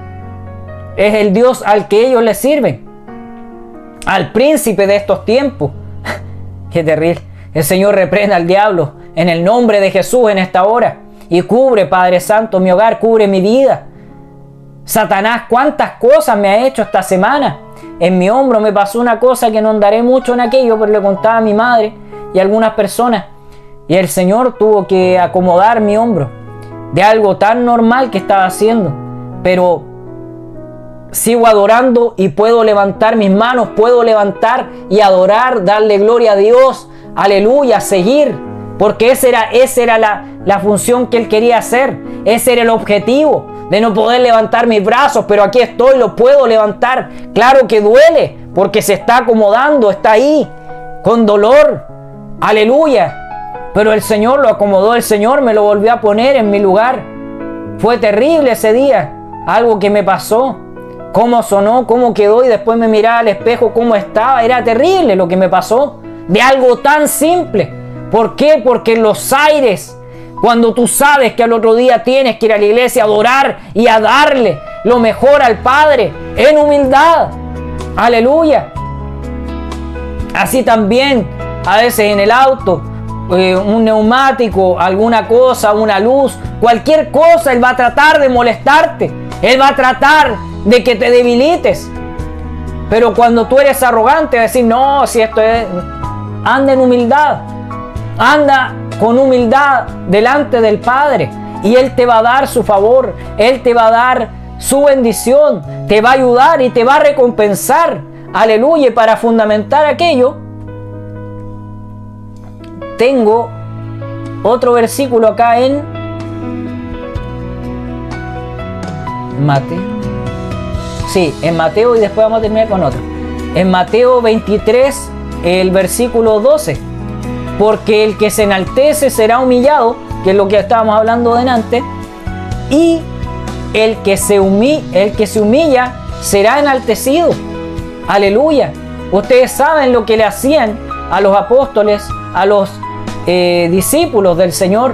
Speaker 1: Es el Dios al que ellos le sirven, al príncipe de estos tiempos. Qué terrible. El Señor reprenda al diablo en el nombre de Jesús en esta hora. Y cubre, Padre Santo, mi hogar, cubre mi vida. Satanás, cuántas cosas me ha hecho esta semana. En mi hombro me pasó una cosa que no andaré mucho en aquello, pero le contaba a mi madre y a algunas personas. Y el Señor tuvo que acomodar mi hombro de algo tan normal que estaba haciendo. Pero sigo adorando y puedo levantar mis manos, puedo levantar y adorar, darle gloria a Dios. Aleluya, seguir. Porque esa era la función que Él quería hacer. Ese era el objetivo, de no poder levantar mis brazos, pero aquí estoy, lo puedo levantar. Claro que duele, porque se está acomodando, está ahí, con dolor. Aleluya. Pero el Señor lo acomodó, el Señor me lo volvió a poner en mi lugar. Fue terrible ese día, algo que me pasó. Cómo sonó, cómo quedó, y después me miraba al espejo cómo estaba. Era terrible lo que me pasó, de algo tan simple. ¿Por qué? Porque en los aires, cuando tú sabes que al otro día tienes que ir a la iglesia a adorar y a darle lo mejor al Padre en humildad. Aleluya. Así también, a veces en el auto, un neumático, alguna cosa, una luz, cualquier cosa, Él va a tratar de molestarte. Él va a tratar de que te debilites. Pero cuando tú eres arrogante, decir, no, si esto es... Anda en humildad. Anda con humildad delante del Padre y Él te va a dar su favor, Él te va a dar su bendición, te va a ayudar y te va a recompensar. Aleluya. Y para fundamentar aquello, tengo otro versículo acá en Mateo. Sí, en Mateo, y después vamos a terminar con otro. En Mateo 23, el versículo 12. Porque el que se enaltece será humillado, que es lo que estábamos hablando delante, y el que se humilla será enaltecido. Aleluya. Ustedes saben lo que le hacían a los apóstoles, a los discípulos del Señor.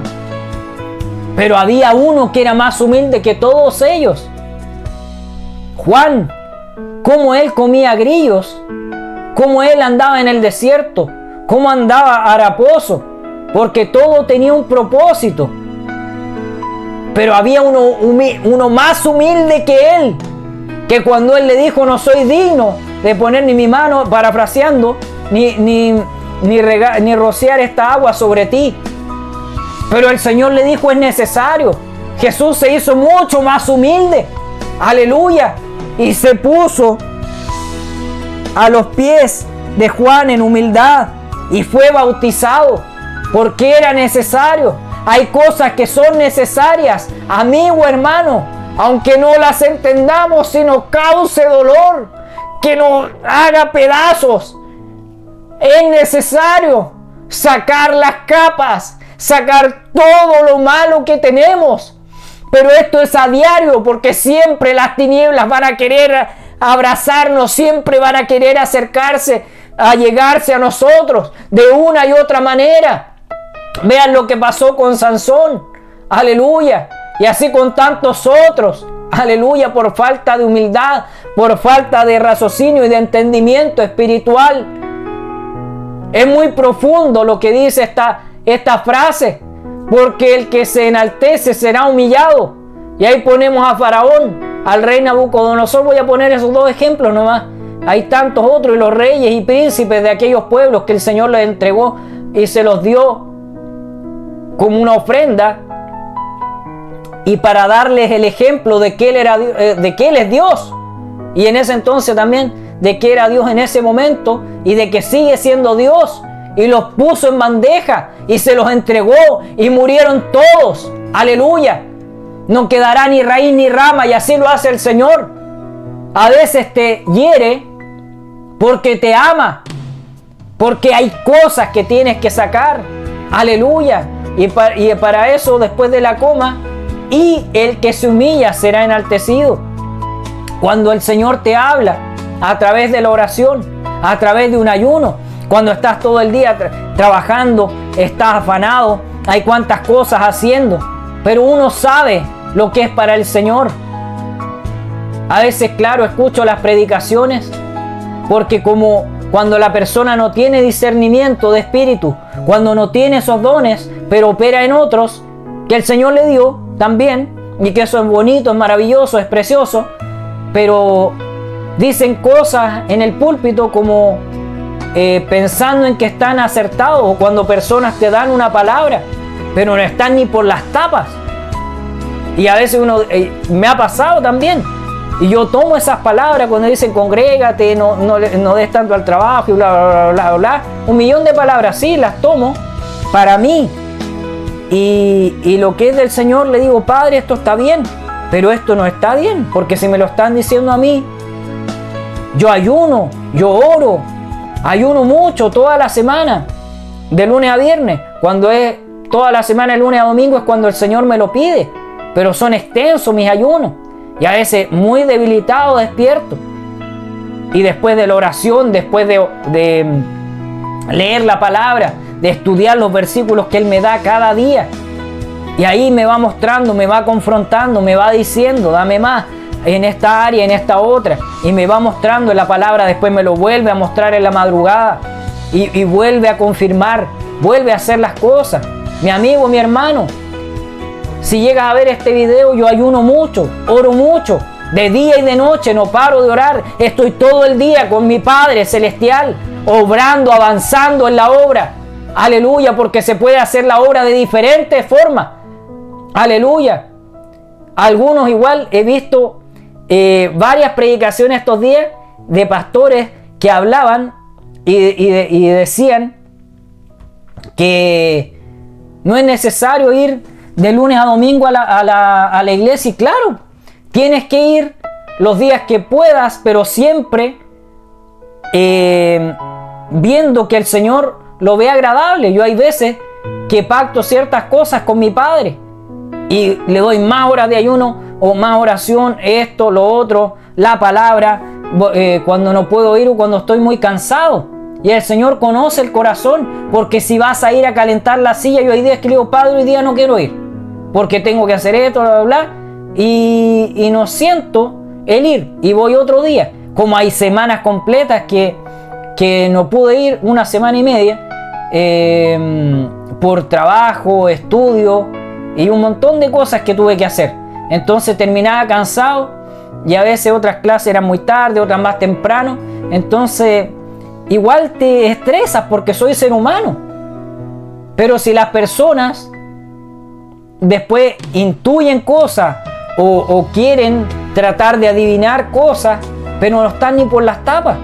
Speaker 1: Pero había uno que era más humilde que todos ellos. Juan, cómo él comía grillos, cómo él andaba en el desierto, cómo andaba haraposo, porque todo tenía un propósito. Pero había uno más humilde que él, que cuando él le dijo, no soy digno de poner ni mi mano, parafraseando, ni rociar esta agua sobre ti. Pero el Señor le dijo, es necesario. Jesús se hizo mucho más humilde. Aleluya. Y se puso a los pies de Juan en humildad y fue bautizado porque era necesario. Hay cosas que son necesarias, amigo, hermano, aunque no las entendamos y nos cause dolor, que nos haga pedazos. Es necesario sacar las capas, sacar todo lo malo que tenemos. Pero esto es a diario, porque siempre las tinieblas van a querer abrazarnos, siempre van a querer acercarse, a llegarse a nosotros de una y otra manera. Vean lo que pasó con Sansón, aleluya, y así con tantos otros, aleluya, por falta de humildad, por falta de raciocinio y de entendimiento espiritual. Es muy profundo lo que dice esta frase, porque el que se enaltece será humillado. Y ahí ponemos a Faraón, al rey Nabucodonosor. Voy a poner esos dos ejemplos nomás. Hay tantos otros, y los reyes y príncipes de aquellos pueblos que el Señor les entregó y se los dio como una ofrenda, y para darles el ejemplo de que Él es Dios, y en ese entonces también de que era Dios en ese momento y de que sigue siendo Dios, y los puso en bandeja y se los entregó y murieron todos. Aleluya. No quedará ni raíz ni rama, y así lo hace el Señor. A veces te hiere porque te ama, porque hay cosas que tienes que sacar. Aleluya. Y para eso, después de la coma, y el que se humilla será enaltecido. Cuando el Señor te habla a través de la oración, a través de un ayuno, cuando estás todo el día trabajando, estás afanado, hay cuantas cosas haciendo, pero uno sabe lo que es para el Señor. A veces, claro, escucho las predicaciones, porque como cuando la persona no tiene discernimiento de espíritu, cuando no tiene esos dones, pero opera en otros, que el Señor le dio también, y que eso es bonito, es maravilloso, es precioso, pero dicen cosas en el púlpito como pensando en que están acertados, o cuando personas te dan una palabra, pero no están ni por las tapas. Y a veces me ha pasado también, y yo tomo esas palabras cuando dicen congrégate, no des tanto al trabajo y bla, bla, bla, bla, bla. 1.000.000 de palabras, sí, las tomo para mí. Y lo que es del Señor le digo, Padre, esto está bien, pero esto no está bien, porque si me lo están diciendo a mí, yo ayuno, yo oro, ayuno mucho toda la semana, de lunes a viernes. Cuando es toda la semana, de lunes a domingo, es cuando el Señor me lo pide, pero son extensos mis ayunos. Y a veces muy debilitado despierto. Y después de la oración, después de leer la palabra, de estudiar los versículos que Él me da cada día. Y ahí me va mostrando, me va confrontando, me va diciendo, dame más en esta área, en esta otra. Y me va mostrando en la palabra, después me lo vuelve a mostrar en la madrugada. Y vuelve a confirmar, vuelve a hacer las cosas. Mi amigo, mi hermano, si llegas a ver este video, yo ayuno mucho, oro mucho, de día y de noche, no paro de orar. Estoy todo el día con mi Padre Celestial, obrando, avanzando en la obra. Aleluya, porque se puede hacer la obra de diferentes formas. Aleluya. Algunos igual he visto varias predicaciones estos días de pastores que hablaban y decían que no es necesario ir de lunes a domingo a la iglesia. Y claro, tienes que ir los días que puedas, pero siempre viendo que el Señor lo ve agradable. Yo hay veces que pacto ciertas cosas con mi Padre y le doy más horas de ayuno o más oración, esto, lo otro, la palabra, cuando no puedo ir o cuando estoy muy cansado. Y el Señor conoce el corazón, porque si vas a ir a calentar la silla, yo hay días que le digo, Padre, hoy día no quiero ir, porque tengo que hacer esto, bla, bla, bla, y no siento el ir, y voy otro día. Como hay semanas completas que no pude ir, una semana y media, por trabajo, estudio, y un montón de cosas que tuve que hacer. Entonces terminaba cansado, y a veces otras clases eran muy tarde, otras más temprano, entonces igual te estresas porque soy ser humano. Pero si las personas después intuyen cosas o quieren tratar de adivinar cosas, pero no están ni por las tapas,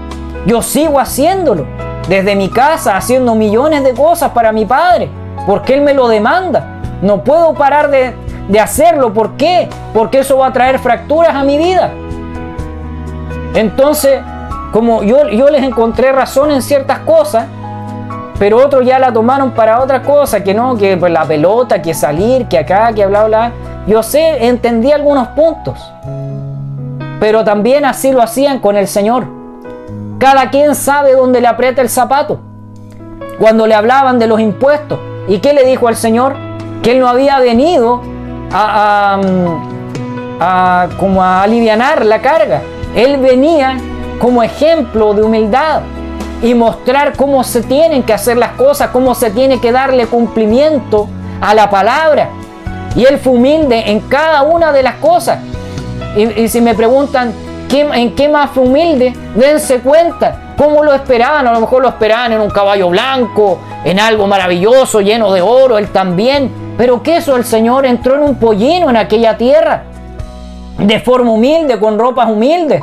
Speaker 1: yo sigo haciéndolo. Desde mi casa, haciendo millones de cosas para mi Padre, porque Él me lo demanda. No puedo parar de hacerlo. ¿Por qué? Porque eso va a traer fracturas a mi vida. Entonces, como yo les encontré razón en ciertas cosas, pero otros ya la tomaron para otra cosa, que no, que pues la pelota, que salir, que acá, que bla, bla. Yo sé, entendí algunos puntos, pero también así lo hacían con el Señor. Cada quien sabe dónde le aprieta el zapato. Cuando le hablaban de los impuestos, ¿y qué le dijo al Señor? Que Él no había venido como a alivianar la carga. Él venía como ejemplo de humildad y mostrar cómo se tienen que hacer las cosas, cómo se tiene que darle cumplimiento a la palabra. Y Él fue humilde en cada una de las cosas. Y si me preguntan en qué más fue humilde, dense cuenta cómo lo esperaban. A lo mejor lo esperaban en un caballo blanco, en algo maravilloso, lleno de oro, Él también. Pero que eso, el Señor entró en un pollino en aquella tierra, de forma humilde, con ropas humildes.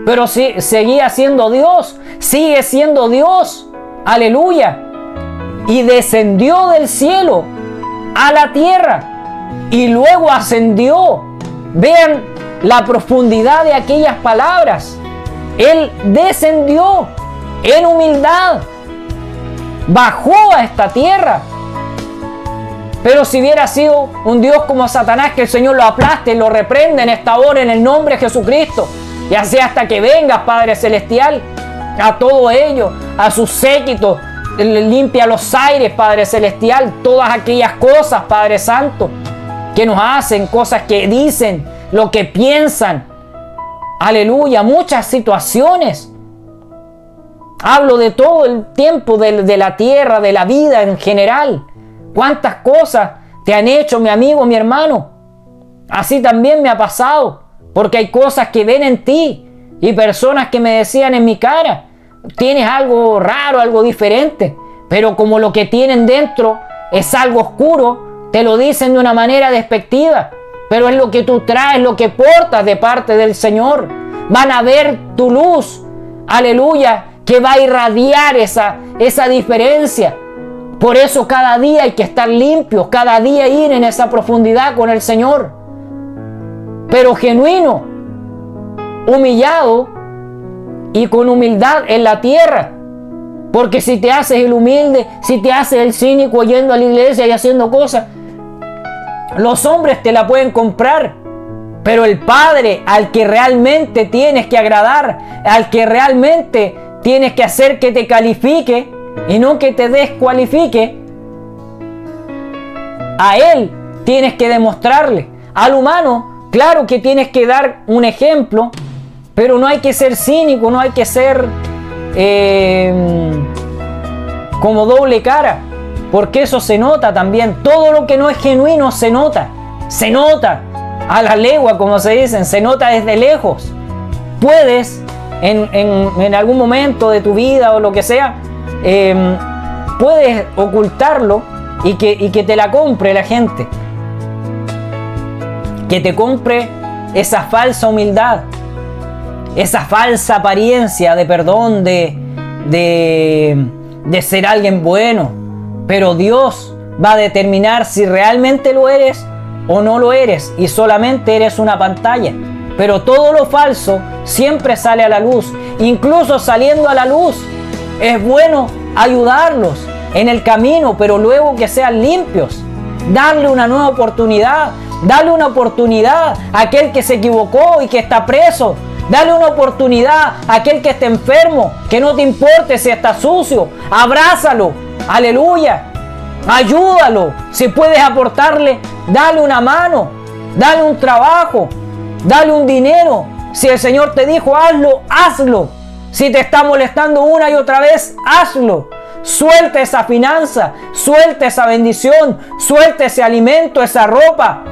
Speaker 1: Pero sí, seguía siendo Dios, sigue siendo Dios. Aleluya. Y descendió del cielo a la tierra y luego ascendió. Vean la profundidad de aquellas palabras. Él descendió en humildad, bajó a esta tierra. Pero si hubiera sido un Dios como Satanás, que el Señor lo aplaste, lo reprende en esta hora en el nombre de Jesucristo, y así hasta que vengas, Padre Celestial, a todo ello, a sus séquitos, limpia los aires, Padre Celestial, todas aquellas cosas, Padre Santo, que nos hacen, cosas que dicen, lo que piensan. Aleluya, muchas situaciones. Hablo de todo el tiempo de la tierra, de la vida en general. ¿Cuántas cosas te han hecho, mi amigo, mi hermano? Así también me ha pasado, porque hay cosas que ven en ti y personas que me decían en mi cara, tienes algo raro, algo diferente, pero como lo que tienen dentro es algo oscuro, te lo dicen de una manera despectiva, pero es lo que tú traes, lo que portas de parte del Señor. Van a ver tu luz, aleluya, que va a irradiar esa diferencia. Por eso cada día hay que estar limpios, cada día ir en esa profundidad con el Señor, pero genuino, humillado y con humildad en la tierra. Porque si te haces el humilde, si te haces el cínico yendo a la iglesia y haciendo cosas, los hombres te la pueden comprar, pero el Padre al que realmente tienes que agradar, al que realmente tienes que hacer que te califique y no que te descualifique, a Él tienes que demostrarle. Al humano, claro que tienes que dar un ejemplo, pero no hay que ser cínico, no hay que ser como doble cara, porque eso se nota también. Todo lo que no es genuino se nota a la legua, como se dicen, se nota desde lejos. Puedes en algún momento de tu vida o lo que sea, puedes ocultarlo y que te la compre la gente, que te compre esa falsa humildad, esa falsa apariencia de perdón, de ser alguien bueno. Pero Dios va a determinar si realmente lo eres o no lo eres, y solamente eres una pantalla. Pero todo lo falso siempre sale a la luz. Incluso saliendo a la luz, es bueno ayudarlos en el camino, pero luego que sean limpios. Darle una nueva oportunidad. Darle una oportunidad a aquel que se equivocó y que está preso. Dale una oportunidad a aquel que esté enfermo, que no te importe si está sucio. Abrázalo, aleluya. Ayúdalo. Si puedes aportarle, dale una mano, dale un trabajo, dale un dinero. Si el Señor te dijo hazlo, hazlo. Si te está molestando una y otra vez, hazlo. Suelta esa finanza, suelta esa bendición, suelta ese alimento, esa ropa.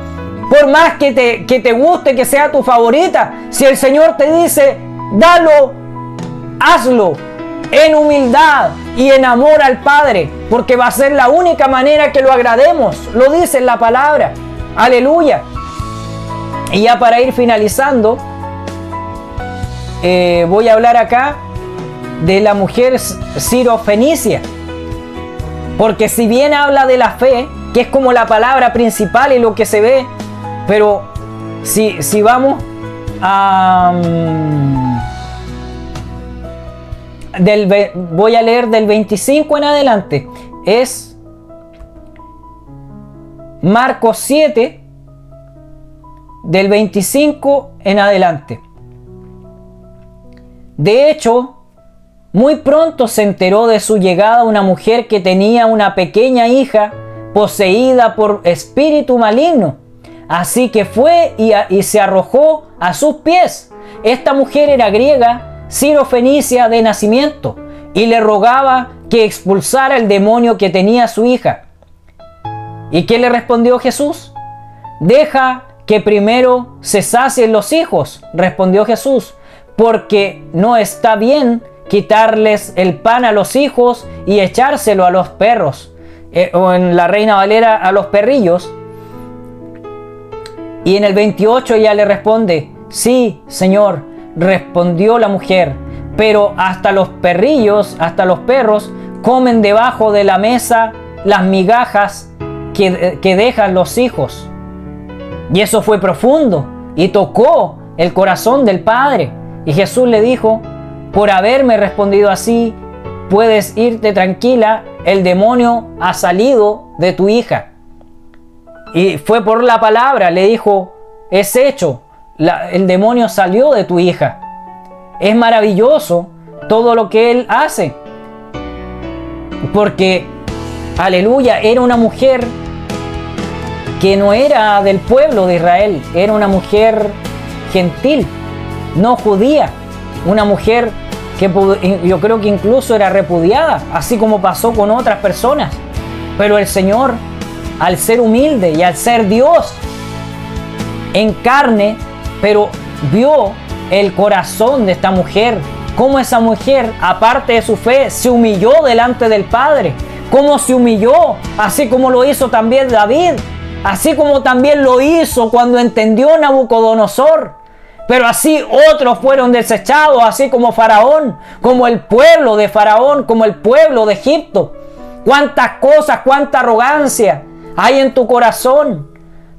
Speaker 1: Por más que te guste, que sea tu favorita, si el Señor te dice, dalo, hazlo en humildad y en amor al Padre, porque va a ser la única manera que lo agrademos. Lo dice en la palabra. Aleluya. Y ya para ir finalizando, voy a hablar acá de la mujer sirofenicia, porque si bien habla de la fe, que es como la palabra principal y lo que se ve, pero si vamos a voy a leer del 25 en adelante, es Marcos 7 del 25 en adelante. De hecho, muy pronto se enteró de su llegada una mujer que tenía una pequeña hija poseída por espíritu maligno. Así que fue y se arrojó a sus pies. Esta mujer era griega, sirofenicia de nacimiento, y le rogaba que expulsara el demonio que tenía su hija. ¿Y qué le respondió Jesús? Deja que primero se sacien los hijos, respondió Jesús, porque no está bien quitarles el pan a los hijos y echárselo a los perros, o en la Reina Valera, a los perrillos. Y en el 28 ella le responde, sí, Señor, respondió la mujer, pero hasta los perrillos, hasta los perros, comen debajo de la mesa las migajas que dejan los hijos. Y eso fue profundo y tocó el corazón del Padre. Y Jesús le dijo, por haberme respondido así, puedes irte tranquila, el demonio ha salido de tu hija. Y fue por la palabra, le dijo, es hecho, el demonio salió de tu hija. Es maravilloso todo lo que Él hace. Porque, aleluya, era una mujer que no era del pueblo de Israel, era una mujer gentil, no judía, una mujer yo creo que incluso era repudiada, así como pasó con otras personas. Pero el Señor, al ser humilde y al ser Dios en carne, pero vio el corazón de esta mujer, cómo esa mujer, aparte de su fe, se humilló delante del Padre, cómo se humilló, así como lo hizo también David, así como también lo hizo cuando entendió Nabucodonosor. Pero así otros fueron desechados, así como Faraón, como el pueblo de Faraón, como el pueblo de Egipto. Cuántas cosas, cuánta arrogancia hay en tu corazón.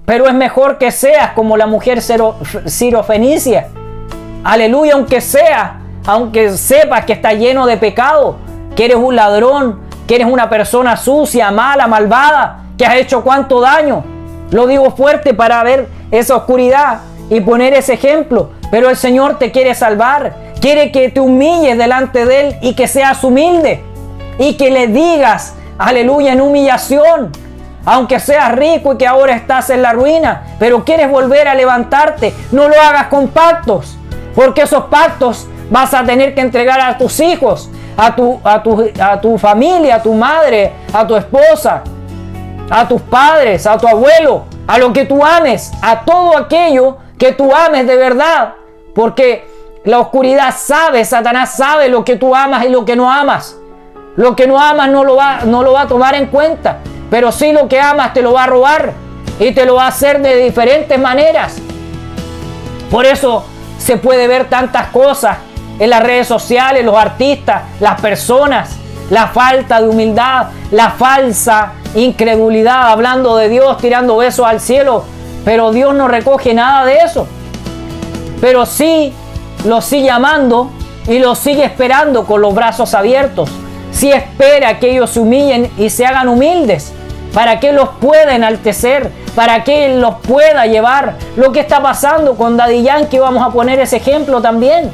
Speaker 1: Pero es mejor que seas como la mujer sirofenicia. Aleluya, aunque sepas que está lleno de pecado, que eres un ladrón, que eres una persona sucia, mala, malvada, que has hecho cuánto daño. Lo digo fuerte para ver esa oscuridad y poner ese ejemplo. Pero el Señor te quiere salvar, quiere que te humilles delante de Él y que seas humilde y que le digas, aleluya, en humillación. Aunque seas rico y que ahora estás en la ruina, pero quieres volver a levantarte, no lo hagas con pactos, porque esos pactos vas a tener que entregar a tus hijos, a tu familia, a tu madre, a tu esposa, a tus padres, a tu abuelo, a lo que tú ames, a todo aquello que tú ames de verdad, porque la oscuridad sabe, Satanás sabe lo que tú amas y lo que no amas. Lo que no amas no lo va a tomar en cuenta. Pero sí lo que amas te lo va a robar y te lo va a hacer de diferentes maneras. Por eso se puede ver tantas cosas en las redes sociales, los artistas, las personas, la falta de humildad, la falsa incredulidad, hablando de Dios, tirando besos al cielo. Pero Dios no recoge nada de eso. Pero sí lo sigue amando y lo sigue esperando con los brazos abiertos. Sí espera que ellos se humillen y se hagan humildes, para que Él los pueda enaltecer, para que Él los pueda llevar. Lo que está pasando con Daddy Yankee, vamos a poner ese ejemplo también.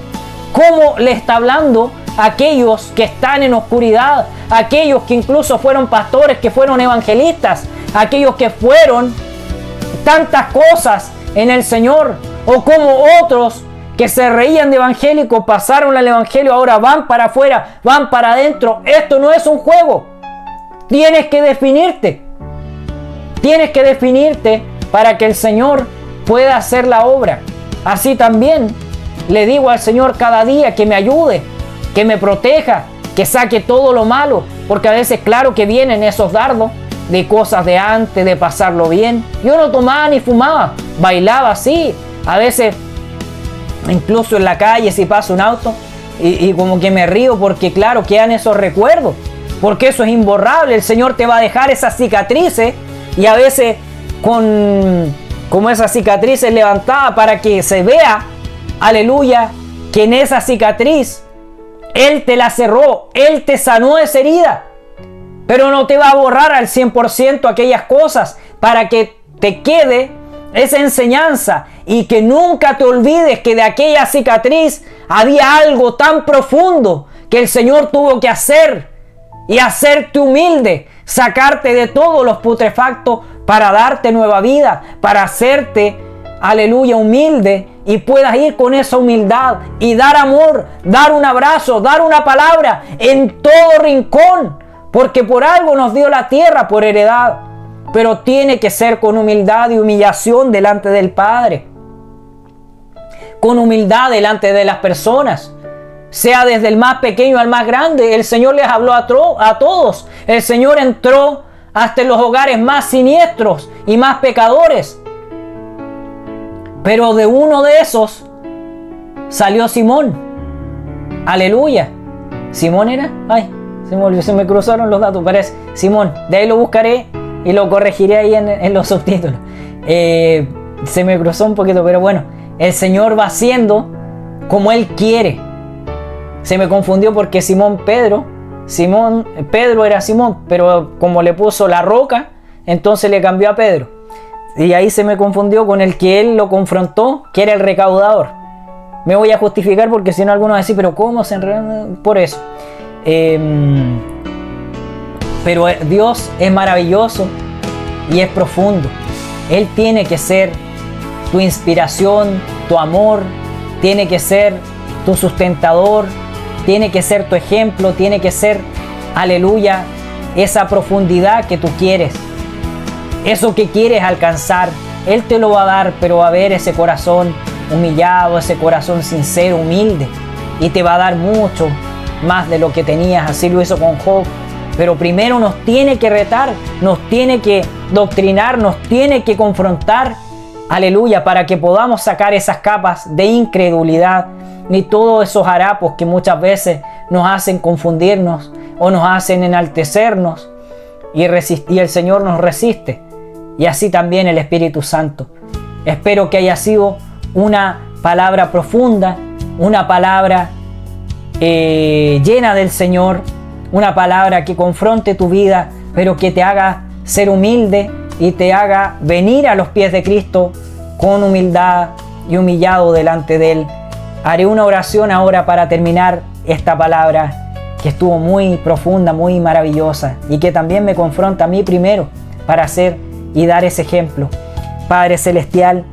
Speaker 1: Cómo le está hablando a aquellos que están en oscuridad, a aquellos que incluso fueron pastores, que fueron evangelistas, a aquellos que fueron tantas cosas en el Señor, o como otros que se reían de evangélicos, pasaron al evangelio, ahora van para afuera, van para adentro. Esto no es un juego. Tienes que definirte. Tienes que definirte para que el Señor pueda hacer la obra. Así también le digo al Señor cada día que me ayude, que me proteja, que saque todo lo malo, porque a veces claro que vienen esos dardos de cosas de antes, de pasarlo bien. Yo no tomaba ni fumaba, bailaba así, a veces incluso en la calle si pasa un auto y como que me río porque claro quedan esos recuerdos, porque eso es imborrable. El Señor te va a dejar esas cicatrices y a veces como esas cicatrices levantadas para que se vea, aleluya, que en esa cicatriz Él te la cerró, Él te sanó esa herida, pero no te va a borrar al 100% aquellas cosas, para que te quede esa enseñanza y que nunca te olvides que de aquella cicatriz había algo tan profundo que el Señor tuvo que hacer y hacerte humilde, sacarte de todos los putrefactos para darte nueva vida, para hacerte, aleluya, humilde, y puedas ir con esa humildad y dar amor, dar un abrazo, dar una palabra en todo rincón, porque por algo nos dio la tierra por heredad, pero tiene que ser con humildad y humillación delante del Padre, con humildad delante de las personas, sea desde el más pequeño al más grande. El Señor les habló a todos. El Señor entró hasta en los hogares más siniestros y más pecadores, pero de uno de esos salió Simón. Aleluya. ¿Simón era? Ay, se me cruzaron los datos, parece. Simón, de ahí lo buscaré y lo corregiré ahí en los subtítulos. Se me cruzó un poquito, pero bueno, el Señor va haciendo como Él quiere. Se me confundió porque Pedro era Simón, pero como le puso la roca, entonces le cambió a Pedro. Y ahí se me confundió con el que Él lo confrontó, que era el recaudador. Me voy a justificar porque si no algunos van a decir, pero ¿cómo se enredan? Por eso. Pero Dios es maravilloso y es profundo. Él tiene que ser tu inspiración, tu amor, tiene que ser tu sustentador, tiene que ser tu ejemplo, tiene que ser, aleluya, esa profundidad que tú quieres, eso que quieres alcanzar. Él te lo va a dar, pero va a ver ese corazón humillado, ese corazón sincero, humilde, y te va a dar mucho más de lo que tenías. Así lo hizo con Job. Pero primero nos tiene que retar, nos tiene que doctrinar, nos tiene que confrontar, aleluya, para que podamos sacar esas capas de incredulidad y todos esos harapos que muchas veces nos hacen confundirnos o nos hacen enaltecernos, y el Señor nos resiste, y así también el Espíritu Santo. Espero que haya sido una palabra profunda, una palabra llena del Señor, una palabra que confronte tu vida, pero que te haga ser humilde y te haga venir a los pies de Cristo con humildad y humillado delante de Él. Haré una oración ahora para terminar esta palabra que estuvo muy profunda, muy maravillosa, y que también me confronta a mí primero para hacer y dar ese ejemplo. Padre Celestial,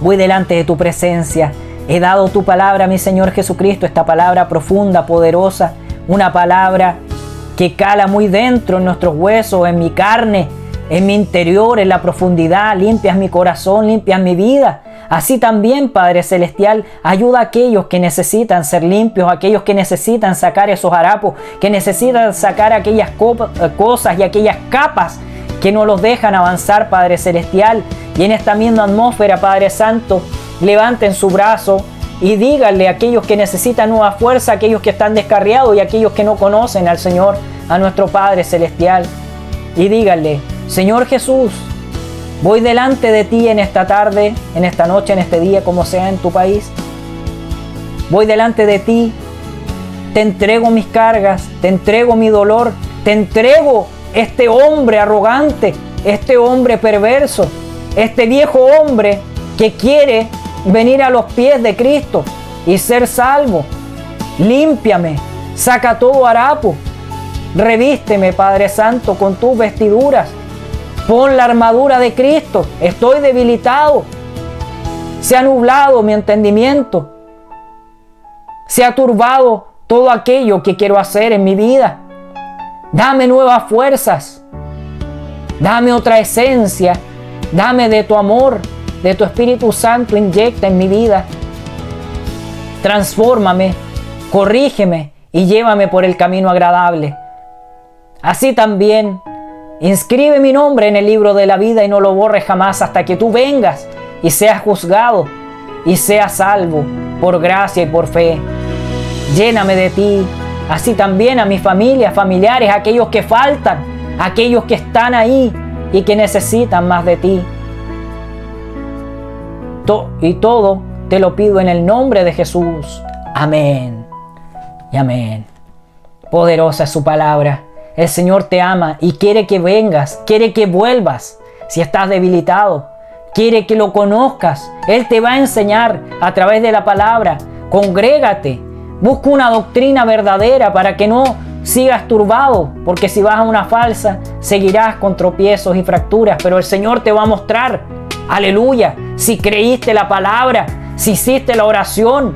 Speaker 1: voy delante de tu presencia. He dado tu palabra, mi Señor Jesucristo, esta palabra profunda, poderosa, una palabra que cala muy dentro en nuestros huesos, en mi carne, en mi interior, en la profundidad. Limpias mi corazón, limpias mi vida. Así también, Padre Celestial, ayuda a aquellos que necesitan ser limpios, aquellos que necesitan sacar esos harapos, que necesitan sacar aquellas cosas y aquellas capas que no los dejan avanzar, Padre Celestial. Y en esta misma atmósfera, Padre Santo, levanten su brazo y díganle a aquellos que necesitan nueva fuerza, a aquellos que están descarriados y a aquellos que no conocen al Señor, a nuestro Padre Celestial. Y díganle: Señor Jesús, voy delante de ti en esta tarde, en esta noche, en este día, como sea en tu país. Voy delante de ti, te entrego mis cargas, te entrego mi dolor, te entrego este hombre arrogante, este hombre perverso, este viejo hombre que quiere venir a los pies de Cristo y ser salvo. Límpiame, saca todo harapo, revísteme, Padre Santo, con tus vestiduras, pon la armadura de Cristo. Estoy debilitado, se ha nublado mi entendimiento, se ha turbado todo aquello que quiero hacer en mi vida. Dame nuevas fuerzas, dame otra esencia, dame de tu amor, de tu Espíritu Santo, inyecta en mi vida. Transfórmame, corrígeme y llévame por el camino agradable. Así también, inscribe mi nombre en el libro de la vida y no lo borres jamás hasta que tú vengas y seas juzgado y seas salvo por gracia y por fe. Lléname de ti, así también a mi familia, familiares, aquellos que faltan, aquellos que están ahí y que necesitan más de ti. Y todo te lo pido en el nombre de Jesús. Amén y amén. Poderosa es su palabra. El Señor te ama y quiere que vengas, quiere que vuelvas. Si estás debilitado, quiere que lo conozcas. Él te va a enseñar a través de la palabra. Congrégate, busca una doctrina verdadera para que no sigas turbado, porque si vas a una falsa, seguirás con tropiezos y fracturas. Pero el Señor te va a mostrar, aleluya, si creíste la palabra, si hiciste la oración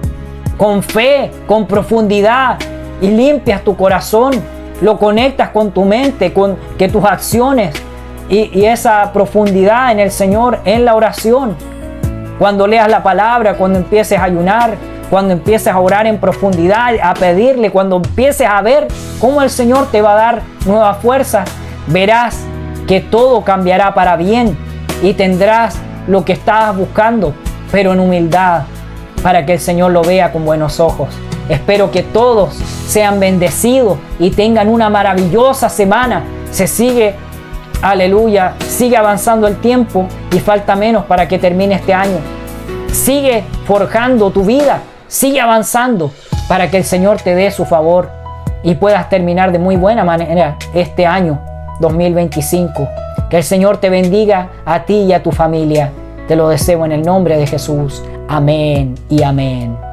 Speaker 1: con fe, con profundidad, y limpias tu corazón, lo conectas con tu mente, con que tus acciones y esa profundidad en el Señor, en la oración. Cuando leas la palabra, cuando empieces a ayunar, cuando empieces a orar en profundidad, a pedirle, cuando empieces a ver cómo el Señor te va a dar nueva fuerza, verás que todo cambiará para bien y tendrás lo que estabas buscando, pero en humildad, para que el Señor lo vea con buenos ojos. Espero que todos sean bendecidos y tengan una maravillosa semana. Se sigue, aleluya, sigue avanzando el tiempo y falta menos para que termine este año. Sigue forjando tu vida, sigue avanzando para que el Señor te dé su favor y puedas terminar de muy buena manera este año 2025. Que el Señor te bendiga a ti y a tu familia. Te lo deseo en el nombre de Jesús. Amén y amén.